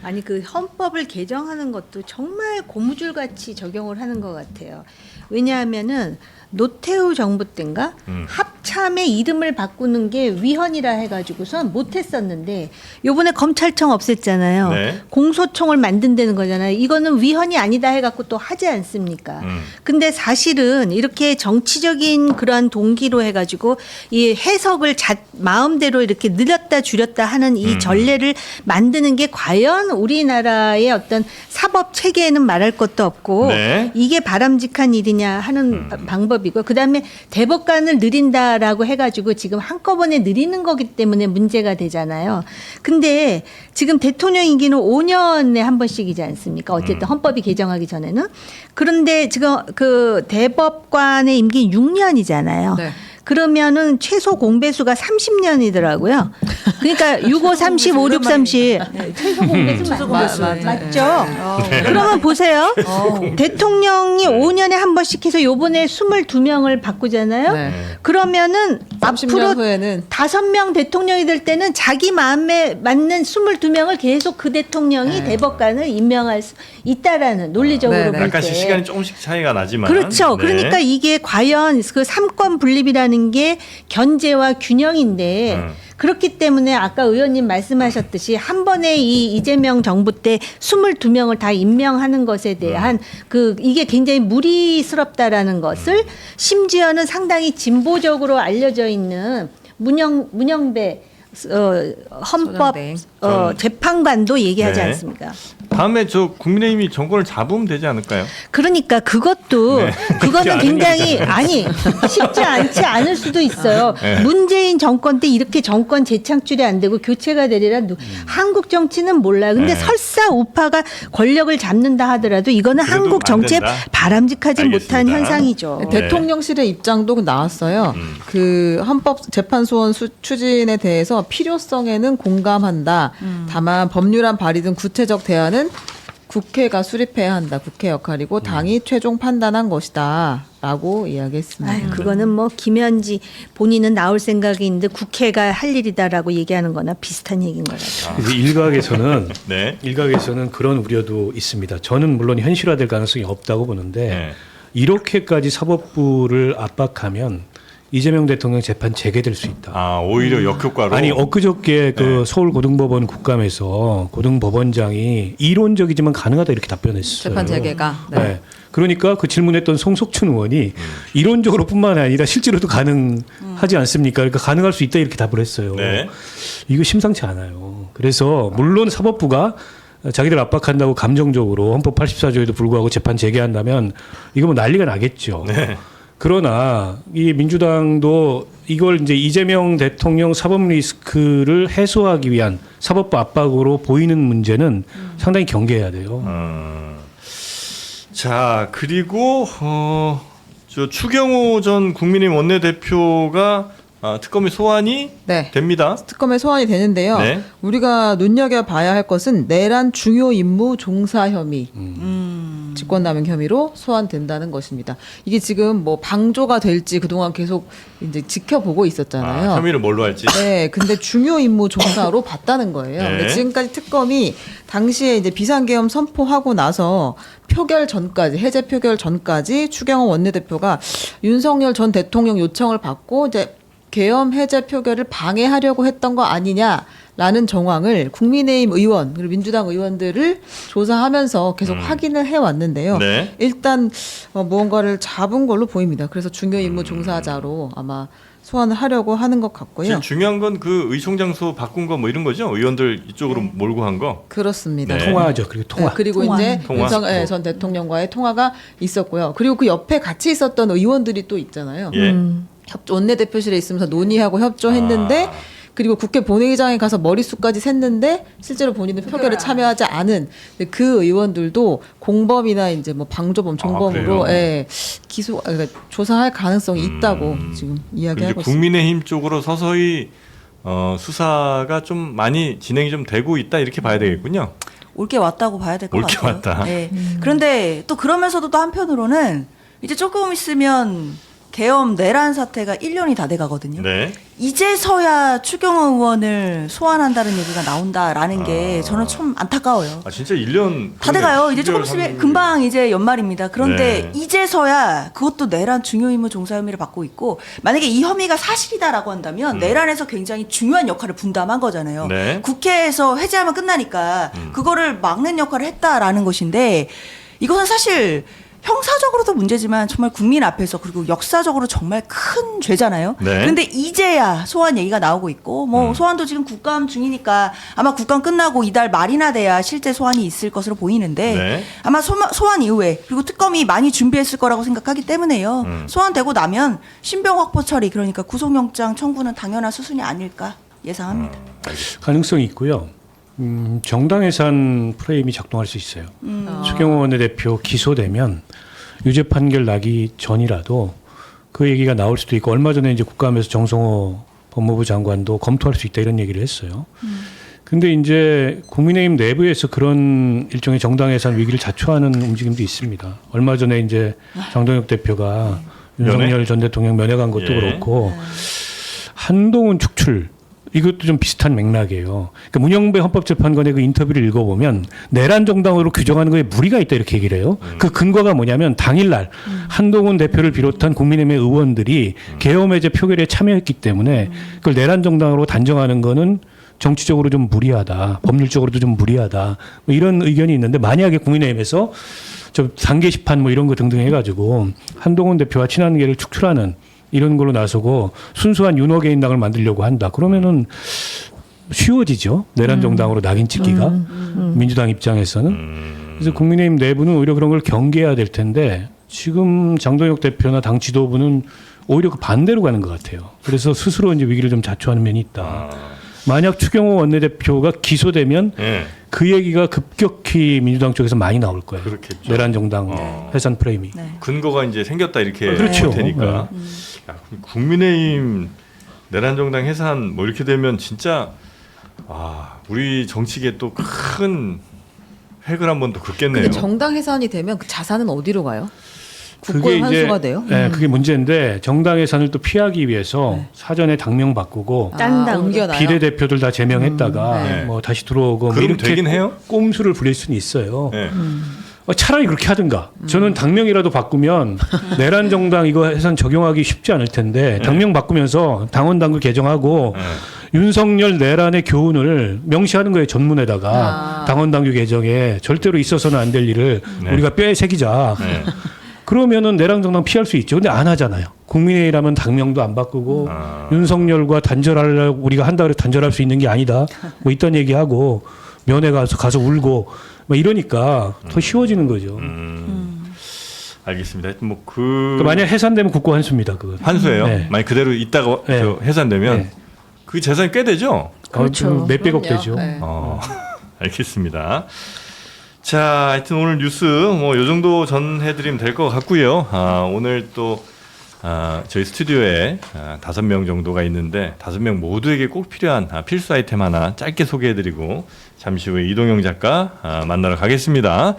S3: 아니 그 헌법을 개정하는 것도 정말 고무줄 같이 적용을 하는 것 같아요. 왜냐하면은 노태우 정부 때인가 합참의 이름을 바꾸는 게 위헌이라 해가지고선 못했었는데 요번에 검찰청 없앴잖아요.
S2: 네.
S3: 공소청을 만든다는 거잖아요. 이거는 위헌이 아니다 해갖고 또 하지 않습니까? 근데 사실은 이렇게 정치적인 그러한 동기로 해가지고 이 해석을 마음대로 이렇게 늘렸다 줄였다 하는 이 전례를 만드는 게 과연 우리나라의 어떤 사법 체계에는 말할 것도 없고
S2: 네.
S3: 이게 바람직한 일이냐 하는 방법이고 그다음에 대법관을 늘린다라고 해가지고 지금 한꺼번에 늘리는 거기 때문에 문제가 되잖아요. 근데 지금 대통령 임기는 5년에 한 번씩이지 않습니까? 어쨌든 헌법이 개정하기 전에는. 그런데 지금 그 대법관의 임기는 6년이잖아요.
S5: 네.
S3: 그러면은 최소 공배수가 30년이더라고요. 그러니까 65, 30, 5, 6, 30. 최소 공배수 맞죠? 그러면 보세요. 대통령이 5년에 한 번씩 해서 요번에 22명을 바꾸잖아요.
S5: 네.
S3: 그러면은
S5: 30년
S3: 앞으로
S5: 후에는
S3: 5명 대통령이 될 때는 자기 마음에 맞는 22명을 계속 그 대통령이 대법관을 임명할 수 있다라는 논리적으로
S5: 네, 네.
S3: 볼 때.
S2: 약간씩 시간이 조금씩 차이가 나지만
S3: 그렇죠.
S2: 네.
S3: 그러니까 이게 과연 그 삼권 분립이라는 게 견제와 균형인데 그렇기 때문에 아까 의원님 말씀하셨듯이 한 번에 이 이재명 정부 때 22명을 다 임명하는 것에 대한 그 이게 굉장히 무리스럽다라는 것을 심지어는 상당히 진보적으로 알려져 있는 문영배 헌법
S5: 소장대.
S3: 재판관도 얘기하지
S2: 네.
S3: 않습니까?
S2: 다음에 저 국민의힘이 정권을 잡으면 되지 않을까요?
S3: 그러니까 그것도
S2: 네. 쉽지
S3: 그거는
S2: 않은
S3: 굉장히 아니 쉽지 않지 않을 수도 있어요.
S2: 네.
S3: 문재인 정권 때 이렇게 정권 재창출이 안 되고 교체가 되리라 한국 정치는 몰라요. 근데
S2: 네.
S3: 설사 우파가 권력을 잡는다 하더라도 이거는
S2: 그래도
S3: 한국
S2: 안
S3: 정치에
S2: 된다?
S3: 바람직하지 못한
S2: 알겠습니다.
S3: 현상이죠.
S2: 네.
S5: 대통령실의 입장도 나왔어요. 그 헌법 재판소원 추진에 대해서 필요성에는 공감한다. 다만 법률안 발의 등 구체적 대안은 국회가 수립해야 한다. 국회 역할이고 당이 최종 판단한 것이다라고 이야기했습니다.
S3: 아유, 그거는 뭐 김현지 본인은 나올 생각이 있는데 국회가 할 일이다라고 얘기하는 거나 비슷한 얘기인 것 같아요.
S1: 그래서 일각에서는
S2: 네.
S1: 일각에서는 그런 우려도 있습니다. 저는 물론 현실화될 가능성이 없다고 보는데
S2: 네.
S1: 이렇게까지 사법부를 압박하면 이재명 대통령 재판 재개될 수 있다.
S2: 아 오히려 역효과로.
S1: 아니 엊그저께 그
S2: 네.
S1: 서울고등법원 국감에서 고등법원장이 이론적이지만 가능하다 이렇게 답변했어요.
S5: 재판 재개가.
S1: 네.
S5: 네.
S1: 그러니까 그 질문했던 송석춘 의원이 이론적으로뿐만 아니라 실제로도 가능하지 않습니까? 그러니까 가능할 수 있다 이렇게 답을 했어요.
S2: 네.
S1: 이거 심상치 않아요. 그래서 물론 사법부가 자기들 압박한다고 감정적으로 헌법 84조에도 불구하고 재판 재개한다면 이거 뭐 난리가 나겠죠.
S2: 네.
S1: 그러나 이 민주당도 이걸 이제 이재명 대통령 사법 리스크를 해소하기 위한 사법부 압박으로 보이는 문제는 상당히 경계해야 돼요.
S2: 자 그리고 저 추경호 전 국민의힘 원내대표가 특검의 소환이
S5: 네.
S2: 됩니다.
S5: 특검의 소환이 되는데요.
S2: 네.
S5: 우리가 눈여겨봐야 할 것은 내란 중요 임무 종사 혐의, 직권남용 혐의로 소환된다는 것입니다. 이게 지금 뭐 방조가 될지 그동안 계속 이제 지켜보고 있었잖아요.
S2: 혐의를 뭘로 할지.
S5: 네, 근데 중요 임무 종사로 봤다는 거예요.
S2: 네.
S5: 근데 지금까지 특검이 당시에 이제 비상계엄 선포하고 나서 표결 전까지 해제 표결 전까지 추경호 원내대표가 윤석열 전 대통령 요청을 받고 이제 계엄 해제 표결을 방해하려고 했던 거 아니냐라는 정황을 국민의힘 의원 그리고 민주당 의원들을 조사하면서 계속 확인을 해왔는데요.
S2: 네.
S5: 일단 무언가를 잡은 걸로 보입니다. 그래서 중요 임무 종사자로 아마 소환을 하려고 하는 것 같고요.
S2: 지금 중요한 건 그 의총 장소 바꾼 거 뭐 이런 거죠? 의원들 이쪽으로 몰고 한 거.
S5: 그렇습니다.
S2: 네.
S1: 통화죠. 그리고 통화.
S5: 네, 그리고
S3: 통화.
S5: 이제
S2: 통화.
S5: 윤석열 전 대통령과의 통화가 있었고요. 그리고 그 옆에 같이 있었던 의원들이 또 있잖아요.
S2: 예.
S5: 원내대표실에 있으면서 논의하고 협조했는데 그리고 국회 본회의장에 가서 머릿수까지 셌는데 실제로 본인은 표결에 참여하지 않은 그 의원들도 공범이나 이제 뭐 방조범, 종범으로
S2: 그래요?
S5: 예, 그러니까 조사할 가능성이 있다고 지금
S2: 이제
S5: 이야기하고 있습니다.
S2: 국민의힘 쪽으로 서서히 수사가 좀 많이 진행이 좀 되고 있다 이렇게 봐야 되겠군요.
S4: 올게 왔다고 봐야 될 것
S2: 올게
S4: 같아요.
S2: 왔다.
S4: 네. 그런데 또 그러면서도 또 한편으로는 이제 조금 있으면 계엄 내란 사태가 1년이 다 돼가거든요.
S2: 네.
S4: 이제서야 추경호 의원을 소환한다는 얘기가 나온다라는 게 저는 좀 안타까워요.
S2: 아 진짜 1년
S4: 다 돼가요. 이제 조금 있으면 금방 이제 연말입니다. 그런데
S2: 네.
S4: 이제서야 그것도 내란 중요 임무 종사 혐의를 받고 있고 만약에 이 혐의가 사실이다라고 한다면 내란에서 굉장히 중요한 역할을 분담한 거잖아요.
S2: 네.
S4: 국회에서 해제하면 끝나니까 그거를 막는 역할을 했다라는 것인데 이것은 사실 형사적으로도 문제지만 정말 국민 앞에서 그리고 역사적으로 정말 큰 죄잖아요.
S2: 네.
S4: 그런데 이제야 소환 얘기가 나오고 있고 뭐 소환도 지금 국감 중이니까 아마 국감 끝나고 이달 말이나 돼야 실제 소환이 있을 것으로 보이는데
S2: 네.
S4: 아마 소환 이후에 그리고 특검이 많이 준비했을 거라고 생각하기 때문에요. 소환되고 나면 신병 확보 처리 그러니까 구속영장 청구는 당연한 수순이 아닐까 예상합니다.
S1: 가능성이 있고요. 정당 해산 프레임이 작동할 수 있어요. 추경호 원내대표 기소되면 유죄 판결 나기 전이라도 그 얘기가 나올 수도 있고 얼마 전에 이제 국감에서 정성호 법무부 장관도 검토할 수 있다 이런 얘기를 했어요. 근데 이제 국민의힘 내부에서 그런 일종의 정당 해산 위기를 자초하는 움직임도 있습니다. 얼마 전에 이제 장동혁 대표가 윤석열 전 대통령 면회간 것도
S2: 예.
S1: 그렇고 한동훈 축출 이것도 좀 비슷한 맥락이에요. 그러니까 문영배 헌법재판관의 그 인터뷰를 읽어보면 내란 정당으로 규정하는 거에 무리가 있다 이렇게 얘기를 해요. 그 근거가 뭐냐면 당일날 한동훈 대표를 비롯한 국민의힘의 의원들이 계엄 해제 표결에 참여했기 때문에 그걸 내란 정당으로 단정하는 거는 정치적으로 좀 무리하다. 법률적으로도 좀 무리하다. 뭐 이런 의견이 있는데 만약에 국민의힘에서 저 상계 심판 뭐 이런 거 등등 해가지고 한동훈 대표와 친한계를 축출하는 이런 걸로 나서고 순수한 윤호개인당을 만들려고 한다. 그러면은 쉬워지죠. 내란 정당으로 낙인 찍기가 민주당 입장에서는. 그래서 국민의힘 내부는 오히려 그런 걸 경계해야 될 텐데 지금 장동혁 대표나 당 지도부는 오히려 그 반대로 가는 것 같아요. 그래서 스스로 이제 위기를 좀 자초하는 면이 있다. 만약 추경호 원내대표가 기소되면
S2: 네.
S1: 그 얘기가 급격히 민주당 쪽에서 많이 나올 거예요.
S2: 그렇겠죠.
S1: 내란 정당 해산 프레임이.
S4: 네.
S2: 근거가 이제 생겼다 이렇게
S1: 그렇죠.
S2: 볼 테니까. 야, 그럼 국민의힘 내란 정당 해산 뭐 이렇게 되면 진짜 우리 정치계 또 큰 획을 한번 더 긋겠네요.
S5: 근데 정당 해산이 되면 그 자산은 어디로 가요?
S1: 그게
S5: 국고에
S1: 이제
S5: 환수가 돼요?
S1: 그게 문제인데 정당 해산을 또 피하기 위해서 사전에 당명 바꾸고
S3: 딴 당으로.
S5: 옮겨놔요.
S1: 비례대표들 다 제명했다가
S2: 네.
S1: 뭐 다시 들어오고 뭐
S2: 그럼
S1: 이렇게
S2: 되긴 해요?
S1: 꼼수를 부릴 수는 있어요.
S2: 네.
S1: 차라리 그렇게 하든가. 저는 당명이라도 바꾸면 내란 정당 이거 해산 적용하기 쉽지 않을 텐데 당명 바꾸면서 당원 당규 개정하고 윤석열 내란의 교훈을 명시하는 거예요. 전문에다가 당원 당규 개정에 절대로 있어서는 안 될 일을
S2: 네.
S1: 우리가 뼈에 새기자.
S2: 네.
S1: 그러면은 내란 정당 피할 수 있죠. 근데 안 하잖아요. 국민의힘이라면 당명도 안 바꾸고 윤석열과 단절하려고 우리가 한다 그래서 단절할 수 있는 게 아니다. 뭐 이딴 얘기하고 면회 가서 울고 뭐 이러니까 더 쉬워지는 거죠.
S2: 알겠습니다. 하여튼 뭐
S1: 그러니까 만약 해산되면 국고 환수입니다. 그거.
S2: 환수예요.
S1: 네.
S2: 만약 그대로 있다가
S1: 네.
S2: 해산되면
S1: 네.
S2: 그 재산이 꽤 되죠.
S3: 그렇죠.
S1: 몇백억
S5: 그럼요.
S1: 되죠.
S5: 네.
S2: 알겠습니다. 자, 하여튼 오늘 뉴스 뭐 요 정도 전해드리면 될 것 같고요. 오늘 또 저희 스튜디오에 5명 정도가 있는데 5명 모두에게 꼭 필요한 필수 아이템 하나 짧게 소개해드리고 잠시 후에 이동영 작가 만나러 가겠습니다.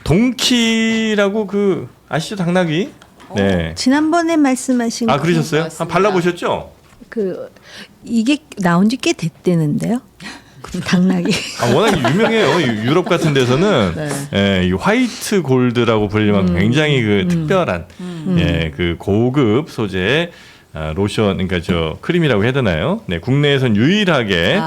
S2: 동키라고 그 아시죠 당나귀? 네.
S3: 지난번에 말씀하신 거
S2: 그러셨어요?
S5: 맞습니다.
S2: 발라보셨죠?
S3: 그 이게 나온 지 꽤 됐대는데요. 당나귀.
S2: 워낙 유명해요. 유럽 같은 데서는
S5: 네.
S2: 예, 이 화이트 골드라고 불릴 만큼 굉장히 그 특별한 예, 그 고급 소재의 로션, 그러니까 저 크림이라고 해야 되나요? 네, 국내에선 유일하게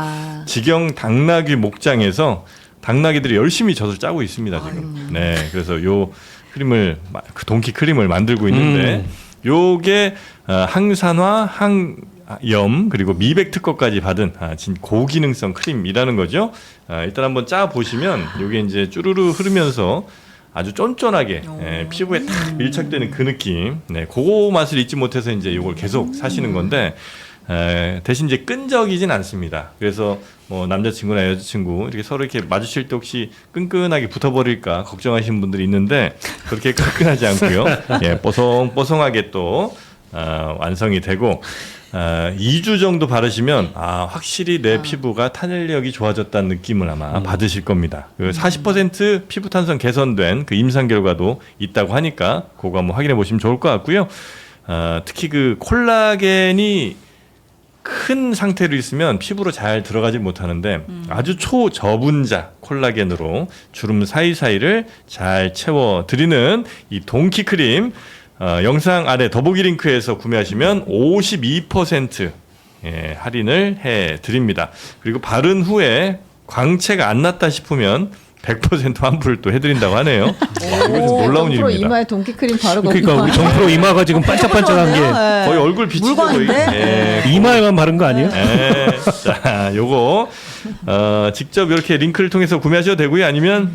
S2: 직영 당나귀 목장에서 당나귀들이 열심히 젖을 짜고 있습니다 지금. 네, 그래서 요 크림을 그 동키 크림을 만들고 있는데 요게 항산화, 항염 그리고 미백 특허까지 받은 진 고기능성 크림이라는 거죠. 일단 한번 짜 보시면 요게 이제 쭈루루 흐르면서 아주 쫀쫀하게 피부에 탁 밀착되는 그 느낌. 네, 그거 맛을 잊지 못해서 이제 요걸 계속 사시는 건데. 대신 이제 끈적이진 않습니다. 그래서 뭐 남자친구나 여자친구 이렇게 서로 이렇게 마주칠 때 혹시 끈끈하게 붙어버릴까 걱정하시는 분들이 있는데 그렇게 끈끈하지 않고요. 예, 뽀송뽀송하게 또 완성이 되고 2주 정도 바르시면 확실히 내 피부가 탄력이 좋아졌다는 느낌을 아마 받으실 겁니다. 그 40% 피부 탄성 개선된 그 임상 결과도 있다고 하니까 그거 한번 확인해 보시면 좋을 것 같고요. 특히 그 콜라겐이 큰 상태로 있으면 피부로 잘 들어가지 못하는데 아주 초저분자 콜라겐으로 주름 사이사이를 잘 채워드리는 이 동키 크림, 영상 아래 더보기 링크에서 구매하시면 52% 할인을 해드립니다. 그리고 바른 후에 광채가 안 났다 싶으면 100% 환불 또 해드린다고 하네요. 와, 이거 놀라운
S5: 정프로
S2: 일입니다.
S5: 이마에 동키크림 바르고
S1: 그러니까 우리 정프로 이마가 지금 반짝반짝한 게
S2: 거의 얼굴 빛이죠. 거의.
S4: 물건인데?
S1: 이마에만 바른 거 아니에요?
S2: 자, 요거 직접 이렇게 링크를 통해서 구매하셔도 되고요. 아니면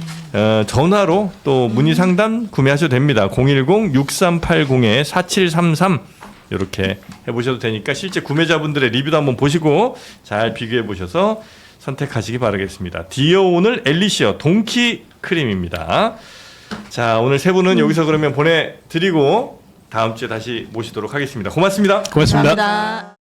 S2: 전화로 또 문의 상담 구매하셔도 됩니다. 010-6380-4733 이렇게 해보셔도 되니까 실제 구매자분들의 리뷰도 한번 보시고 잘 비교해 보셔서 선택하시기 바라겠습니다. 디어오늘 엘리시어 동키 크림입니다. 자, 오늘 세 분은 여기서 그러면 보내드리고 다음 주에 다시 모시도록 하겠습니다. 고맙습니다.
S1: 고맙습니다.
S5: 감사합니다.